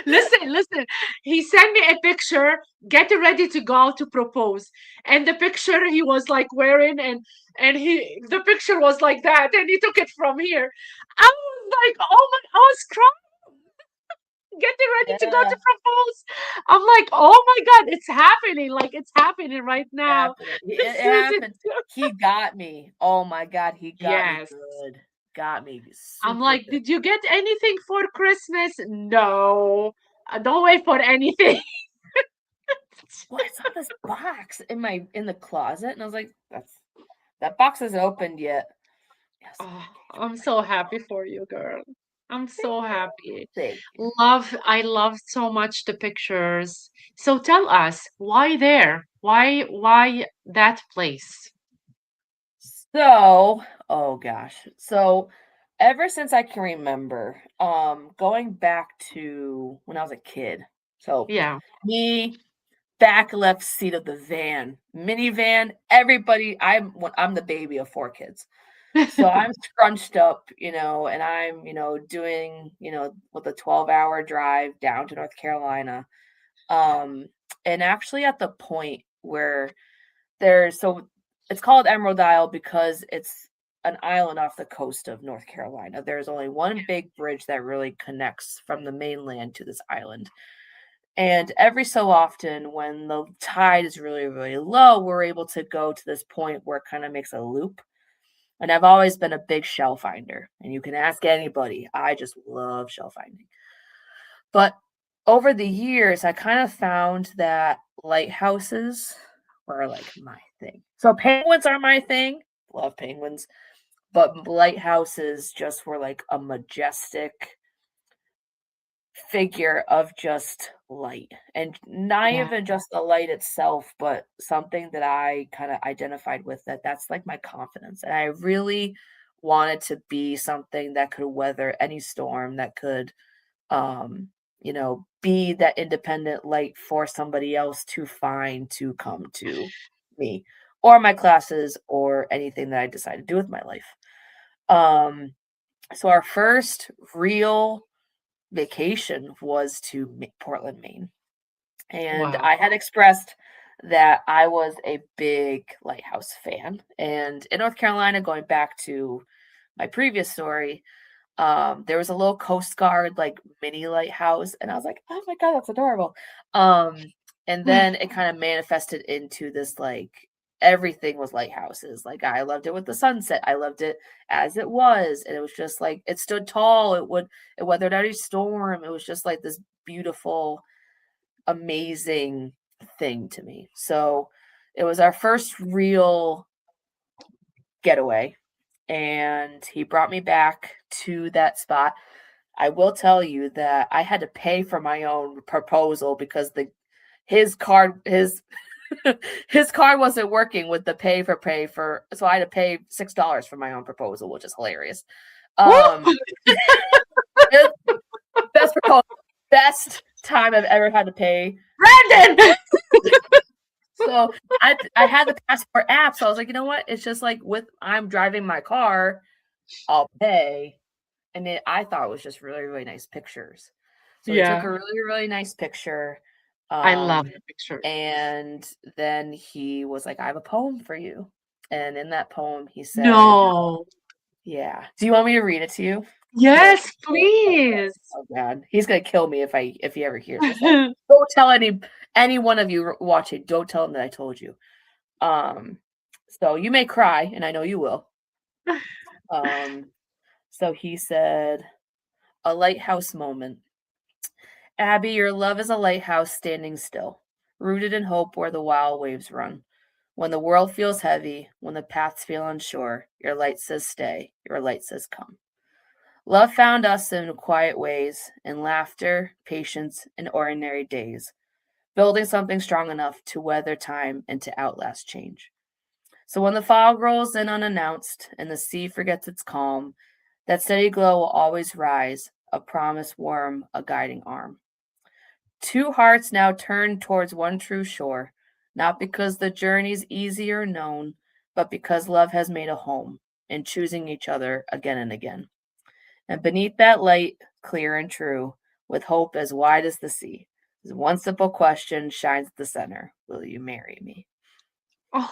Listen. He sent me a picture, get ready to go to propose. And the picture he was like wearing and the picture was like that and he took it from here. I was like, oh my, I was crying, getting ready to go Yeah, to propose. I'm like, oh my God, it's happening. Like it's happening right it now. happened. This It is happened. He got me. Oh my God, he got me yes. good. Got me I'm super like, good. did you get anything for Christmas? No. Don't wait for anything. Well, I saw this box in the closet, and I was like, that box isn't opened yet. Yes. Oh, I'm so happy for you, girl. I'm so happy. Thank you. I love so much the pictures. So tell us, why there? Why that place? So, oh gosh. So, ever since I can remember, going back to when I was a kid. So, Yeah. me, back left seat of the van, minivan, everybody, I'm the baby of 4 kids. So I'm scrunched up, and I'm, doing, with a 12-hour drive down to North Carolina. And actually at the point where so it's called Emerald Isle because it's an island off the coast of North Carolina. There's only one big bridge that really connects from the mainland to this island. And every so often, when the tide is really, really low, we're able to go to this point where it kind of makes a loop. And I've always been a big shell finder. And you can ask anybody. I just love shell finding. But over the years, I kind of found that lighthouses were like my thing. So penguins are my thing. Love penguins. But lighthouses just were like a majestic figure of just light. And not Yeah. even just the light itself, but something that I kind of identified with that's like my confidence. And I really wanted to be something that could weather any storm, that could be that independent light for somebody else to find to come to me or my classes or anything that I decide to do with my life. So our first real vacation was to Portland, Maine. And Wow. I had expressed that I was a big lighthouse fan. And in North Carolina, going back to my previous story, there was a little Coast Guard like mini lighthouse, and I was like, oh my God, that's adorable. And then it kind of manifested into this like everything was lighthouses. Like I loved it with the sunset. I loved it as it was. And it was just like it stood tall. It weathered any storm. It was just like this beautiful, amazing thing to me. So it was our first real getaway. And he brought me back to that spot. I will tell you that I had to pay for my own proposal because his card his card wasn't working with the pay for so I had to pay $6 for my own proposal, which is hilarious. Woo! It- best time I've ever had to pay. Brandon! So I had the passport app, so I was like, you know what? It's just like I'm driving my car, I'll pay. And I thought it was just really, really nice pictures. So he took Yeah. a really, really nice picture. I love the picture. And then he was like, I have a poem for you. And in that poem, he said, No. yeah. Do you want me to read it to you? Yes, Okay. please. Oh God. He's gonna kill me if he ever hears this. Don't tell any one of you watching, don't tell him that I told you. So you may cry, and I know you will. So he said, a lighthouse moment. Abby, your love is a lighthouse standing still, rooted in hope where the wild waves run. When the world feels heavy, when the paths feel unsure, your light says stay, your light says come. Love found us in quiet ways, in laughter, patience, and ordinary days, building something strong enough to weather time and to outlast change. So when the fog rolls in unannounced and the sea forgets its calm, that steady glow will always rise, a promise warm, a guiding arm. Two hearts now turn towards one true shore, not because the journey's easy or known, but because love has made a home in choosing each other again and again. And beneath that light, clear and true, with hope as wide as the sea, one simple question shines at the center: will you marry me? And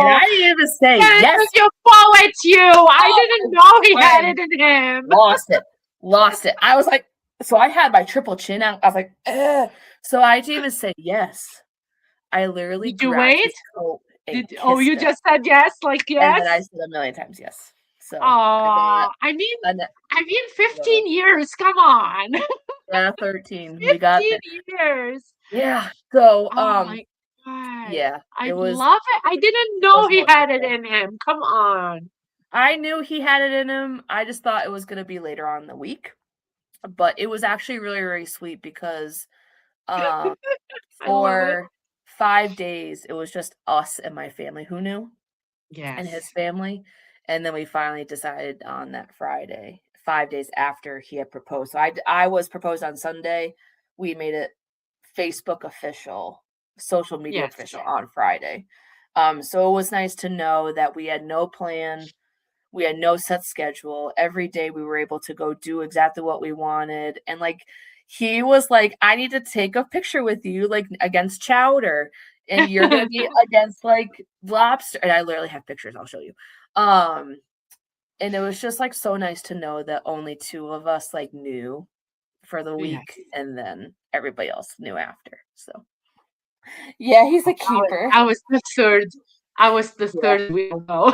I Oh, didn't even say yes, yes. you poet, you. I Oh, didn't know he had friend. it in him. Lost it. I was like, so I had my triple chin out. I was like, ugh. So I didn't even say yes. I literally Did you grabbed wait? his coat and Oh, kissed you him. just said yes, like And then I yes? said a million times yes. So Oh, an, 15 years. Come on. yeah, 13. We got 15 there. years. Yeah. So Oh my God. yeah, I it was love it. I didn't know he had it wonderful. in him. Come on. I knew he had it in him. I just thought it was gonna be later on in the week. But it was actually really, really sweet because um I love it. for 5 days it was just us and my family who knew, and Yes. his family. And then we finally decided on that Friday, 5 days after he had proposed. So I was proposed on Sunday. We made it Facebook official, social media Yes. official on Friday. So it was nice to know that we had no plan. We had no set schedule. Every day we were able to go do exactly what we wanted. And like he was like, I need to take a picture with you, like against chowder. And you're gonna be against like lobster. And I literally have pictures, I'll show you. Um, and it was just like so nice to know that only two of us like knew for the Yes. week, and then everybody else knew after. So yeah, he's a keeper. I was the third. I was the Yeah. third wheel though.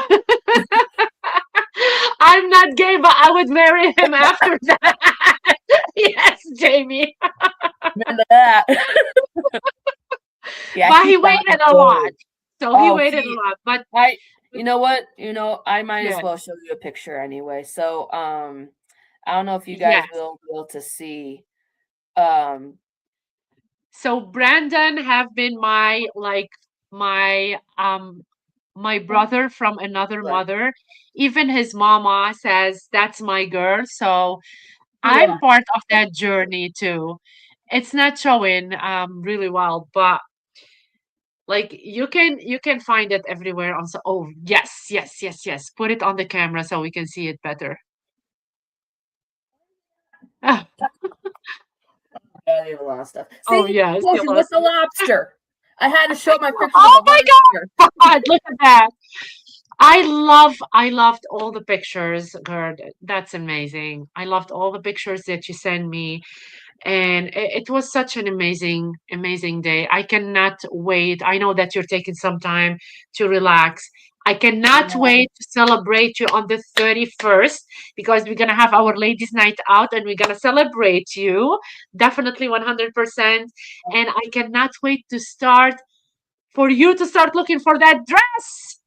I'm not gay, but I would marry him after that. Yes, Jamie. Remember that. Yeah, But he he got waited a lot. gold. So he Oh, waited a lot. But I you know what? I might as yes, well show you a picture anyway. So, I don't know if you guys yes. will be able to see. Um, So Brandon have been my brother from another like, mother. Even his mama says that's my girl. So I'm yeah. part of that journey too. It's not showing really well, but like you can find it everywhere on oh yes, yes, yes, yes. Put it on the camera so we can see it better. Ah, Yeah, they have a lot of stuff. oh See, yes, told you you with lost the it. lobster. I had to show my picture with Oh the my lobster. God, look at that. I loved all the pictures, Gerd. That's amazing. I loved all the pictures that you sent me. And it was such an amazing day. I cannot wait. I know that you're taking some time to relax. I cannot Yeah. wait to celebrate you on the 31st because we're going to have our ladies night out and we're going to celebrate you definitely 100%. And I cannot wait to start for you to start looking for that dress.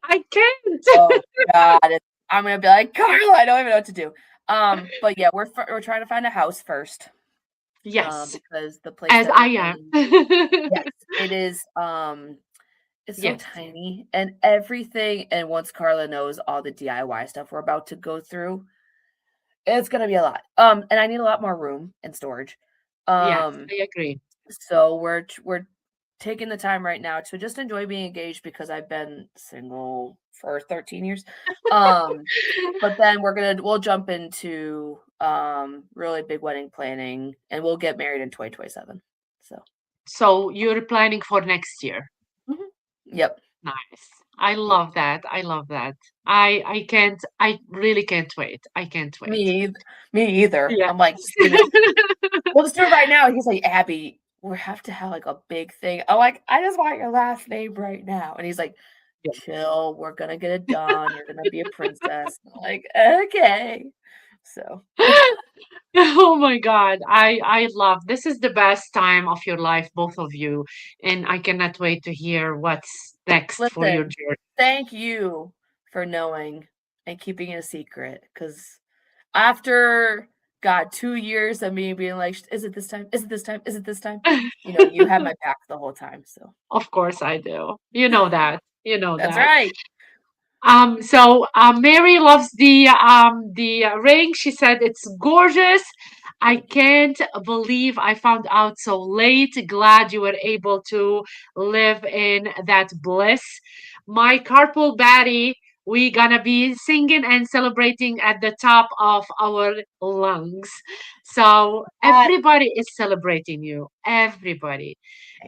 I can't. Oh God, I'm gonna be like Carla. I don't even know what to do. But yeah, we're trying to find a house first. Yes, Because the place as that I we're am. in, yes, it is. It's so Yes. tiny and everything. And once Carla knows all the DIY stuff we're about to go through, it's gonna be a lot. And I need a lot more room and storage. Yes, Um, I agree. so we're taking the time right now to just enjoy being engaged because I've been single for 13 years. Um, but then we'll jump into really big wedding planning, and we'll get married in 2027. So So you're planning for next year. mhm. Yep. Nice. I Yeah. love that. I love that. I really can't wait. I can't wait. Me either. Yes. I'm like, we'll just do it right now. He's like, Abby, we have to have like a big thing. I'm like, I just want your last name right now. And he's like, Yeah. chill, we're gonna get it done. You're gonna be a princess. I'm like, okay. So Oh my God. I love this is the best time of your life, both of you. And I cannot wait to hear what's next for your listen, journey. thank you for knowing and keeping it a secret. Because after, God, 2 years of me being like, is it this time? Is it this time? Is it this time? You had my back the whole time. So Of course I do. You know that. You know that's that. right. So Mary loves the ring. She said it's gorgeous. I can't believe I found out so late. Glad you were able to live in that bliss. My carpool Batty, we gonna be singing and celebrating at the top of our lungs. So That everybody is celebrating you. Everybody.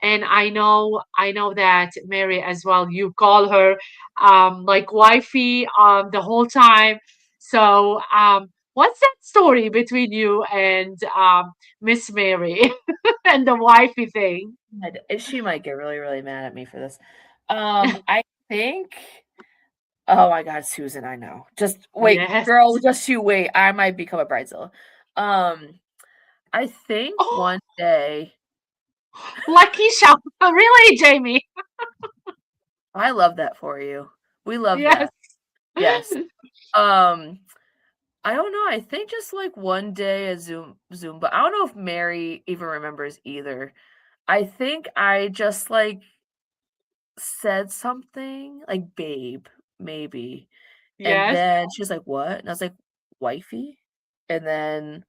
And I know that Mary as well, you call her like wifey the whole time. So what's that story between you and Miss Mary and the wifey thing? she might get really, really mad at me for this. I think. Oh my God, Susan, I know. Just wait, Yes. girl, just you wait. I might become a bridezilla. Um, I think Oh, one day lucky shot. Really, Jamie? I love that for you. We love Yes. that. Yes. Um, I don't know. I think just like one day a Zoom, but I don't know if Mary even remembers either. I think I just like said something like babe, maybe. And Yes. then she was like, "What?" And I was like, "Wifey?" And then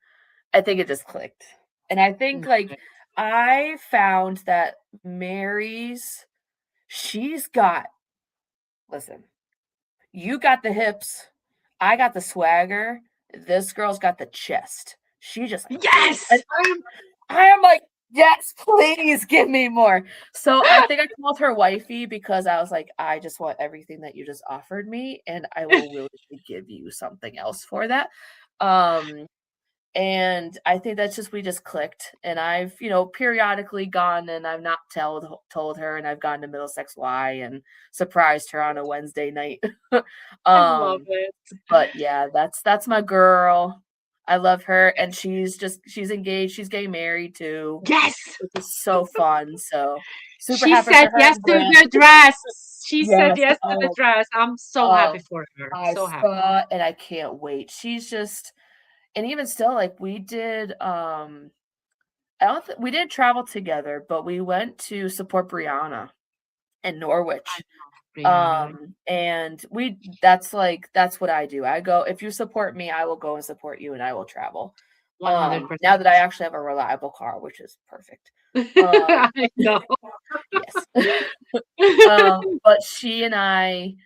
I think it just clicked. And I think like Nice. I found that Mary's she's got listen, you got the hips, I got the swagger, this girl's got the chest. She just like boom. And Yes. I am like, yes, please give me more. So I think I called her wifey because I was like, I just want everything that you just offered me, and I will willingly give you something else for that. Um, and I think that's just we just clicked. And I've, periodically gone and I've not told her, and I've gone to Middlesex Y and surprised her on a Wednesday night. I love um, it. but yeah, that's my girl. I love her, and she's engaged. She's getting married too, Yes. which is so fun. So super She happy for said her yes and to Grant. the dress. She said Yes. yes to the Oh, dress. I'm so happy oh, for her. I So happy. saw and I can't wait. She's just and even still, like we did. I don't. We didn't travel together, but we went to support Brianna in I Norwich. love Brianna. And that's what I do. I go, if you support me, I will go and support you and I will travel. Now 100%. that I actually have a reliable car, which is perfect. Um, I know. yes. But she and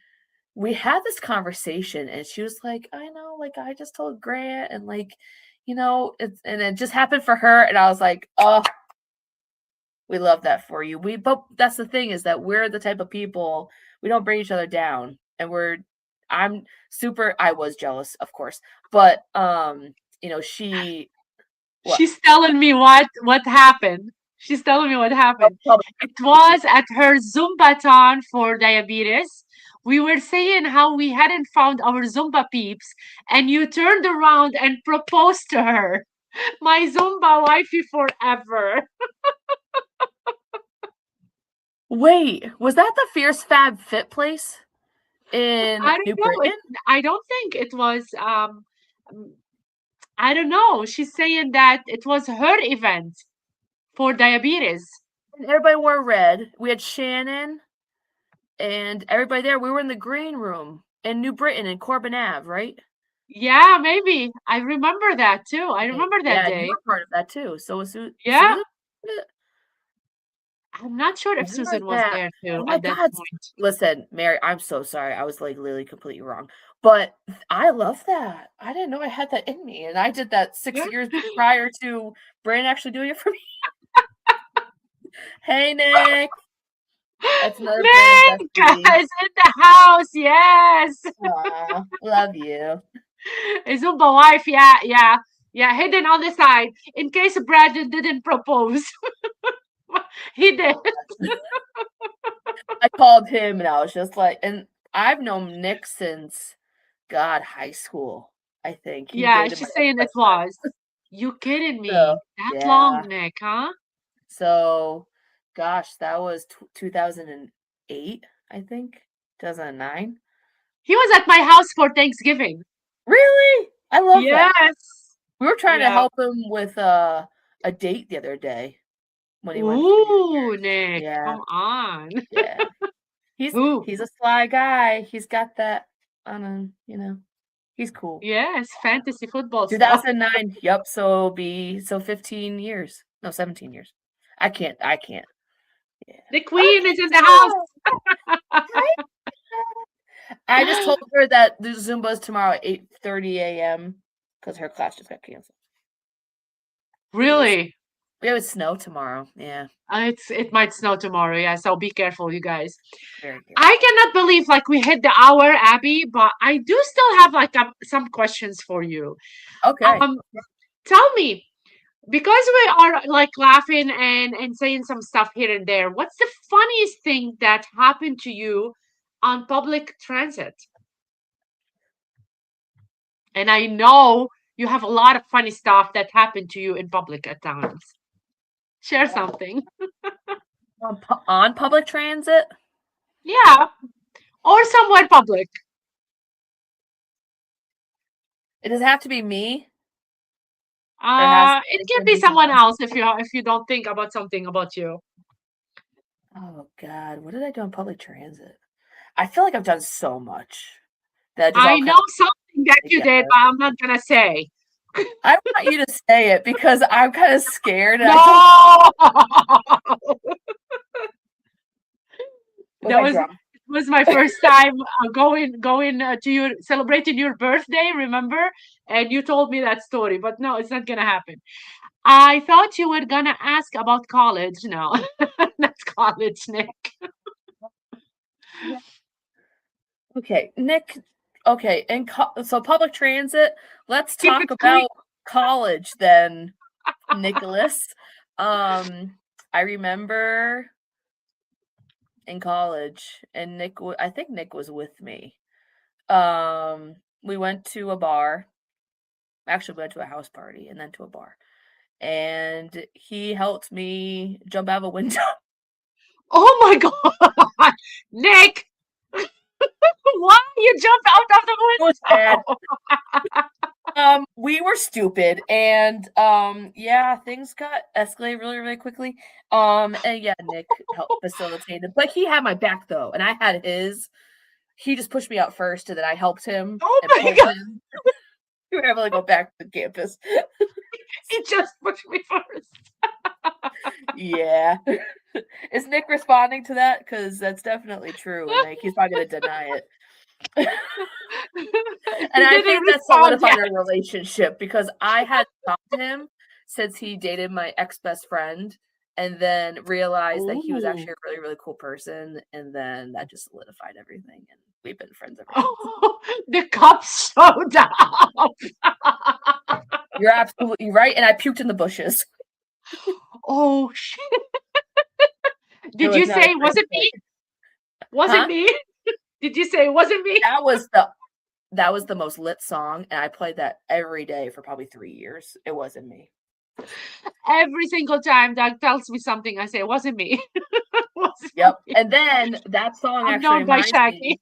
we had this conversation and she was like, I know, like I just told Grant and like, and it just happened for her. And I was like, oh, we love that for you. But that's the thing is that we're the type of people we don't bring each other down, and I was jealous, of course, but she what She's telling me what happened. She's telling me what happened. tell It me. was at her Zumbathon for diabetes. We were saying how we hadn't found our Zumba peeps, and you turned around and proposed to her. My Zumba wifey forever. Wait, was that the Fierce Fab Fit place in I don't New know. Britain? I don't think it was. Mm, I don't know. She's saying that it was her event for diabetes. And everybody wore red. We had Shannon and everybody there. We were in the green room in New Britain in Corbin Ave, right? Yeah, maybe. I remember that too. I Right. remember that Yeah, you day. were part of that too. So was Yeah. Susan? I'm not sure if Remember Susan was that? there too Oh my at that god. point. Listen, Mary, I'm so sorry. I was, like, literally completely wrong. But I love that. I didn't know I had that in me, and I did that 6 Yeah. years prior to Brain actually doing it for me. Hey, Nick. That's another Brain Nick bestie. is in the house. Yes. Aw, love you. A Zumba wife. Yeah, yeah. Yeah, hidden on the side in case Brandon didn't propose. He did. I called him, and I was just like and I've known Nick since, God, high school, I think. He Yeah, dated my she's saying it ex-best friend. was. You kidding So, me? That long, yeah. Nick, huh? So, gosh, that was 2008, I think, 2009. He was at my house for Thanksgiving. Really? I love that. Yes. We were trying to Yeah. help him with a date the other day when he went. Ooh, Nick, Yeah, come on. yeah. Ooh, He's a sly guy. He's got that on him, He's cool. yes, fantasy football stuff. 2009. Yep. So it'll be 15 years. No, 17 years. I can't. Yeah. The queen is in the house. I just told her that the Zumba's tomorrow at 8:30 a.m. because her class just got canceled. Really? We have snow tomorrow. Yeah. It might snow tomorrow. Yeah, so be careful, you guys. Very good. I cannot believe like we hit the hour, Abby, but I do still have like some questions for you. Okay. Tell me, because we are like laughing and saying some stuff here and there, what's the funniest thing that happened to you on public transit? And I know you have a lot of funny stuff that happened to you in public at times. Share something. On public transit? Yeah. Or somewhere public. Does it have to be me? It can be someone else if you don't think about something about you. Oh God, what did I do on public transit? I feel like I've done so much. I know something that you did, but I'm not gonna say. I want you to say it because I'm kind of scared. No. That was my first time going to your celebrating your birthday, remember? And you told me that story, but no, it's not gonna happen. I thought you were gonna ask about college. No, that's college, Nick. Okay, Nick. Okay, and so public transit. Let's Keep talk it about college then, Nicholas. I remember in college, and I think Nick was with me. We went to a bar. Actually, we went to a house party and then to a bar. And he helped me jump out of a window. Oh my God, Nick! Why you jumped out of the window? We were stupid, and yeah, things got escalated really, really quickly. And yeah, Nick helped facilitate it, but he had my back though, and I had his. He just pushed me out first, and then I helped him. Oh my God! We were able to go back to the campus. He just pushed me first. Yeah. Is Nick responding to that? Because that's definitely true. And like, he's probably going to deny it. And I think that's solidified our relationship because I had talked to him since he dated my ex-best friend and then realized that he was actually a really, really cool person. And then that just solidified everything. And we've been friends ever since. Oh, the cops showed up. You're absolutely right. And I puked in the bushes. Oh, shit. Did you say, was it me? Was it me? Did you say it wasn't me? That was the most lit song, and I played that every day for probably 3 years. It wasn't me. Every single time Doug tells me something, I say, it wasn't me. Yep. Me. And then that song I'm actually known by Shaggy.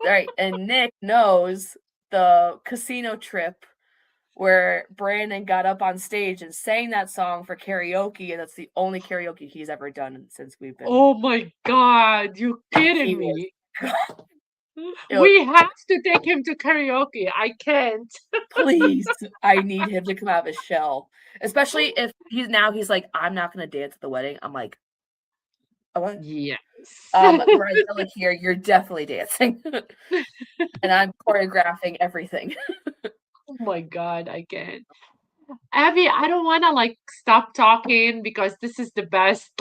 Right. And Nick knows the casino trip where Brandon got up on stage and sang that song for karaoke, and that's the only karaoke he's ever done since we've been. Oh my God, you kidding me? We have to take him to karaoke. I can't. Please, I need him to come out of his shell, especially if he's like, I'm not going to dance at the wedding. I'm like, oh, yes. Brazilla here, you're definitely dancing, and I'm choreographing everything. Oh my God, I can't. Abby, I don't want to like stop talking because this is the best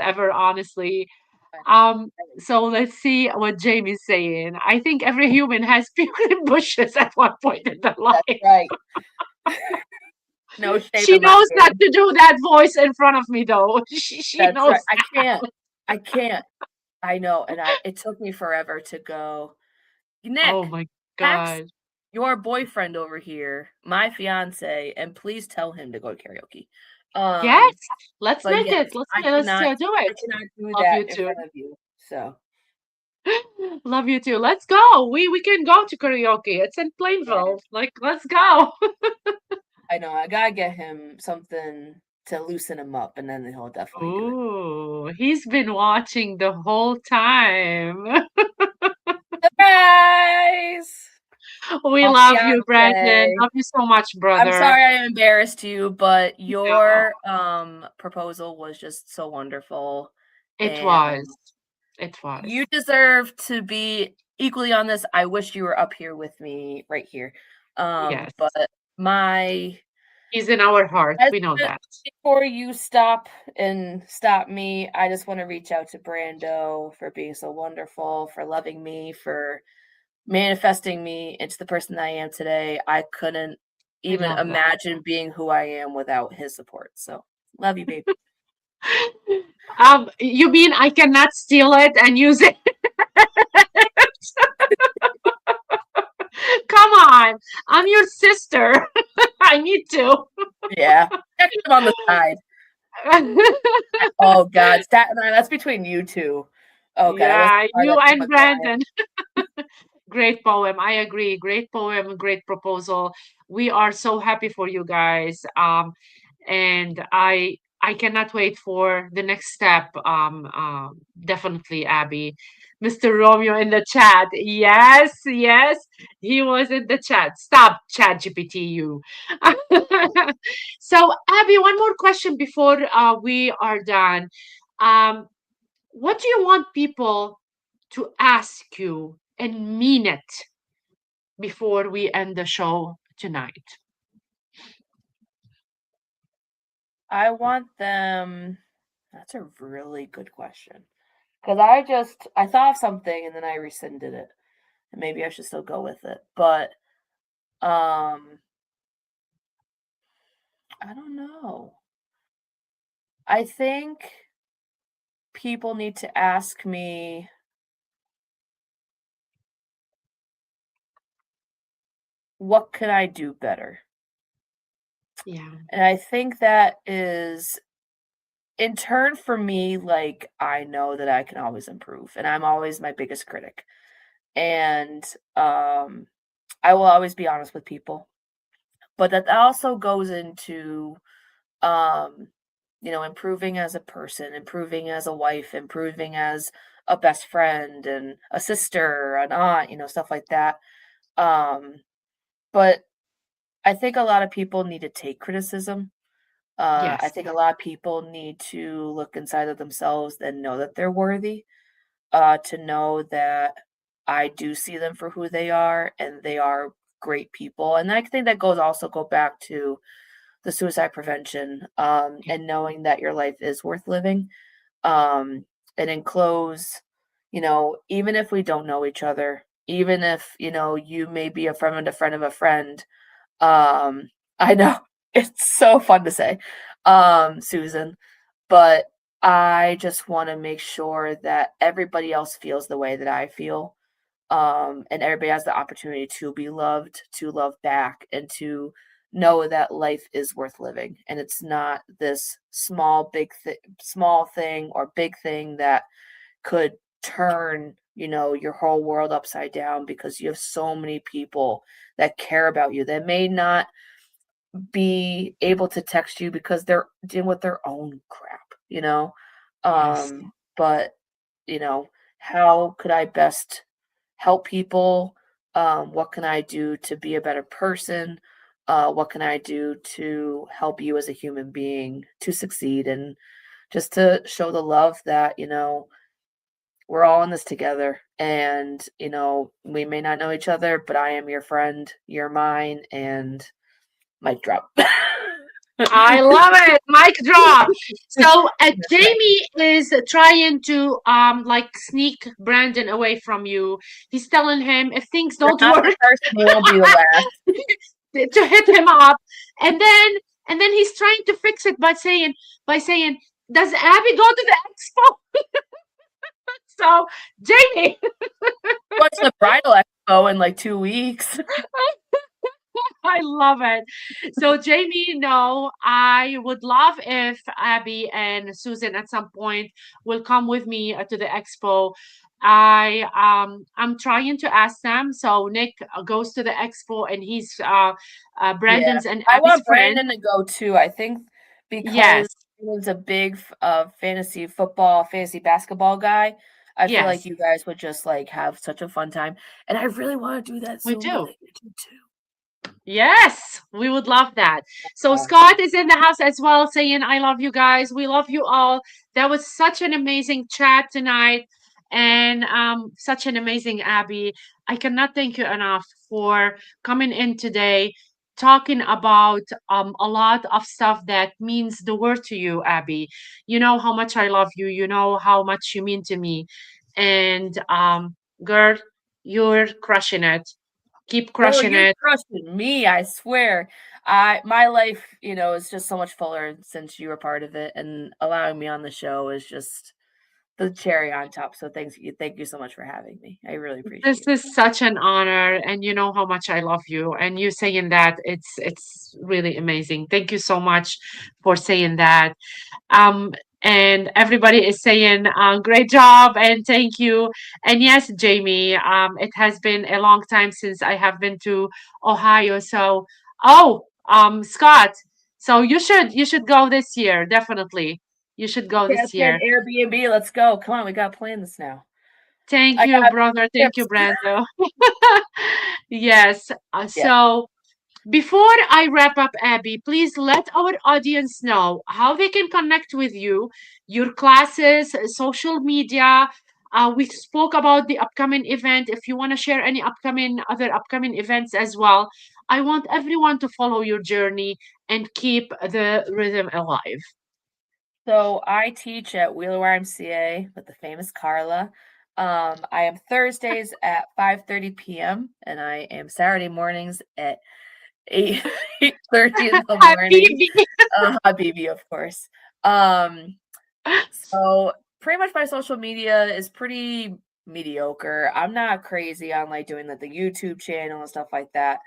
ever, honestly. So let's see what Jamie's saying. I think every human has puked in bushes at one point in their life. That's right. No shame. She knows not to do that voice in front of me, though. She That's knows. Right. I can't. I know, and it took me forever to go. Nick, oh my God. Your boyfriend over here, my fiance, and please tell him to go to karaoke. Yes, let's make it. Let's do it. I cannot do that in front of you. So Love you too. Let's go. We can go to karaoke. It's in Yeah, Plainville. Like, let's go. I know. I gotta get him something to loosen him up, and then he'll definitely do it. Ooh, he's been watching the whole time. Surprise! We On love you, Brandon. fiance. Love you so much, I'm brother. sorry I embarrassed you, but No, your proposal was just so wonderful, it and was. It was. you deserve to be equally on this. I wish you were up here with me right here. Yes. But my He's in our hearts. as We know that. before you stop me, I just want to reach out to Brando for being so wonderful, for loving me, for manifesting me into the person that I am today. I couldn't I even love that. imagine being who I am without his support. So, love you, babe. You mean I cannot steal it and use it? Come on. I'm your sister. I need to. Yeah. Check him on the side. Oh God, Staten Island. That's between you two. Okay, let's Yeah, not you that too and much quiet. Brandon. Great poem. I agree. Great poem, great proposal. We are so happy for you guys. And I cannot wait for the next step. Definitely, Abby. Mr. Romeo in the chat. Yes, yes, he was in the chat. Stop, Chat GPT, you. So, Abby, one more question before we are done. Um, what do you want people to ask you and mean it before we end the show tonight? I want them. That's a really good question. Because I thought of something and then I rescinded it. And maybe I should still go with it. But um I don't know. I think people need to ask me, what can I do better? Yeah. And I think that is in turn for me, like I know that I can always improve and I'm always my biggest critic. And I will always be honest with people. But that also goes into um improving as a person, improving as a wife, improving as a best friend and a sister, an aunt, stuff like that. Um but I think a lot of people need to take criticism. I Yes. think a lot of people need to look inside of themselves and know that they're worthy, to know that I do see them for who they are and they are great people. And I think that go back to the suicide prevention, and knowing that your life is worth living. Um, and in close, even if we don't know each other, even if, you may be a friend of a friend of a friend, I know it's so fun to say, Susan, but I just want to make sure that everybody else feels the way that I feel. And everybody has the opportunity to be loved, to love back, and to know that life is worth living. And it's not this small thing or big thing that could turn, your whole world upside down because you have so many people that care about you that may not be able to text you because they're dealing with their own crap. Yes. But you know, how could I best help people? What can I do to be a better person? What can I do to help you as a human being to succeed and just to show the love that, we're all in this together. And, we may not know each other, but I am your friend, you're mine, and mic drop. I love it. Mic drop. So Jamie is trying to like sneak Brandon away from you. He's telling him if things You're don't not the work first and you won't be the last. to hit him up. And then he's trying to fix it by saying, does Abby go to the expo? So Jamie, Going to the bridal expo in like 2 weeks. I love it. So, Jamie, no, I would love if Abby and Susan at some point will come with me to the expo. I'm trying to ask them. So Nick goes to the expo, and he's Yeah, Brandon's and I Abby's want friend. Brandon to go too. I think because Yes, he was a big fantasy football, fantasy basketball guy. I feel like yes, you guys would just like have such a fun time, and I really want to do that we Zumba do. that you do too. Yes, we would love that. So Uh, Scott is in the house as well, saying, I love you guys. We love you all. That was such an amazing chat tonight, and such an amazing Abby. I cannot thank you enough for coming in today, talking about a lot of stuff that means the world to you, Abby. You know how much I love you. You know how much you mean to me. And girl, you're crushing it. Keep Girl, crushing you're it. crushing me, I swear. My life, is just so much fuller since you were part of it, and allowing me on the show is just the cherry on top. So thank you so much for having me. I really This appreciate it. is such an honor, and you know how much I love you. And you saying that, it's really amazing. Thank you so much for saying that. Um, and everybody is saying, great job and thank you. And yes, Jamie, it has been a long time since I have been to Ohio. So, oh, Scott, so you should go this year, definitely. You should go Okay, this let's get year. an Airbnb. Let's go. Come on, we got to plan this now. Thank I you, got brother. Thank you, tips. Brando. Yes. Yeah. So before I wrap up, Abby, please let our audience know how they can connect with you, your classes, social media. We spoke about the upcoming event. If you want to share any other upcoming events as well, I want everyone to follow your journey and keep the rhythm alive. So I teach at Wheeler YMCA with the famous Carla. I am Thursdays at 5:30 p.m. and I am Saturday mornings at 8 8:30 in the morning. Happy. Habibi, of course. Um, so pretty much my social media is pretty mediocre. I'm not crazy on like doing the YouTube channel and stuff like that.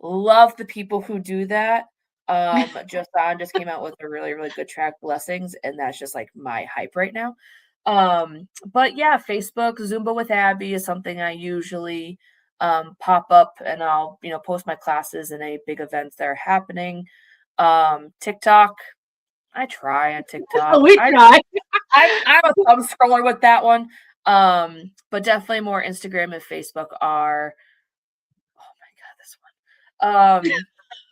Love the people who do that. Just came out with a really, really good track, Blessings, and that's just like my hype right now. But yeah, Facebook, Zumba with Abby is something I usually pop up and I'll, post my classes and any big events that are happening. TikTok, I try on TikTok. We try. I'm a thumb scroller with that one. But definitely more Instagram and Facebook are oh my god, this one.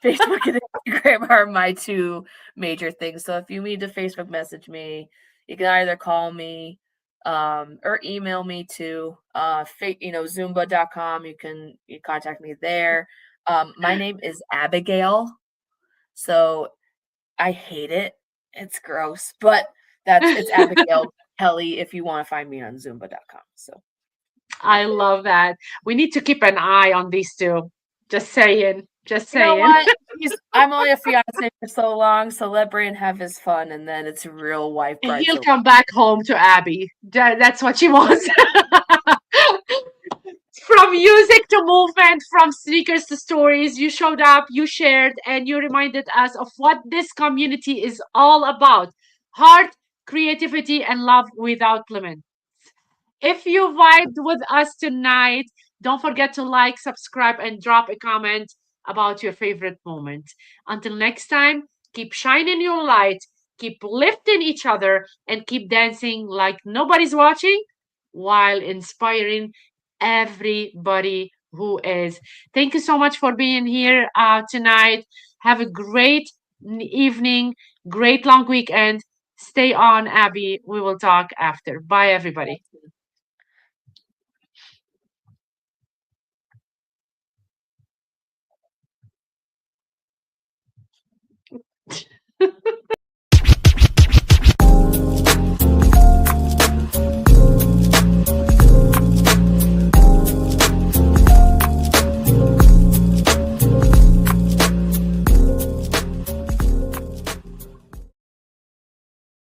Facebook and Instagram are my two major things. So if you need to Facebook message me, you can either call me or email me to zumba.com. You contact me there. My name is Abigail. So I hate it. It's gross, but it's Abigail Kelley if you want to find me on zumba.com. So I love that. We need to keep an eye on these two. Just saying. Just you know saying. what? I'm only a fiance for so long, so let Brian have his fun, and then it's real wife bride He'll to come back home to Abby. That's what she wants. From music to movement, from sneakers to stories, you showed up, you shared, and you reminded us of what this community is all about: heart, creativity, and love without limit. If you vibed with us tonight, don't forget to like, subscribe, and drop a comment about your favorite moment. Until next time, keep shining your light, keep lifting each other, and keep dancing like nobody's watching while inspiring everybody who is. Thank you so much for being here tonight. Have a great evening, great long weekend. Stay on, Abby. We will talk after. Bye, everybody.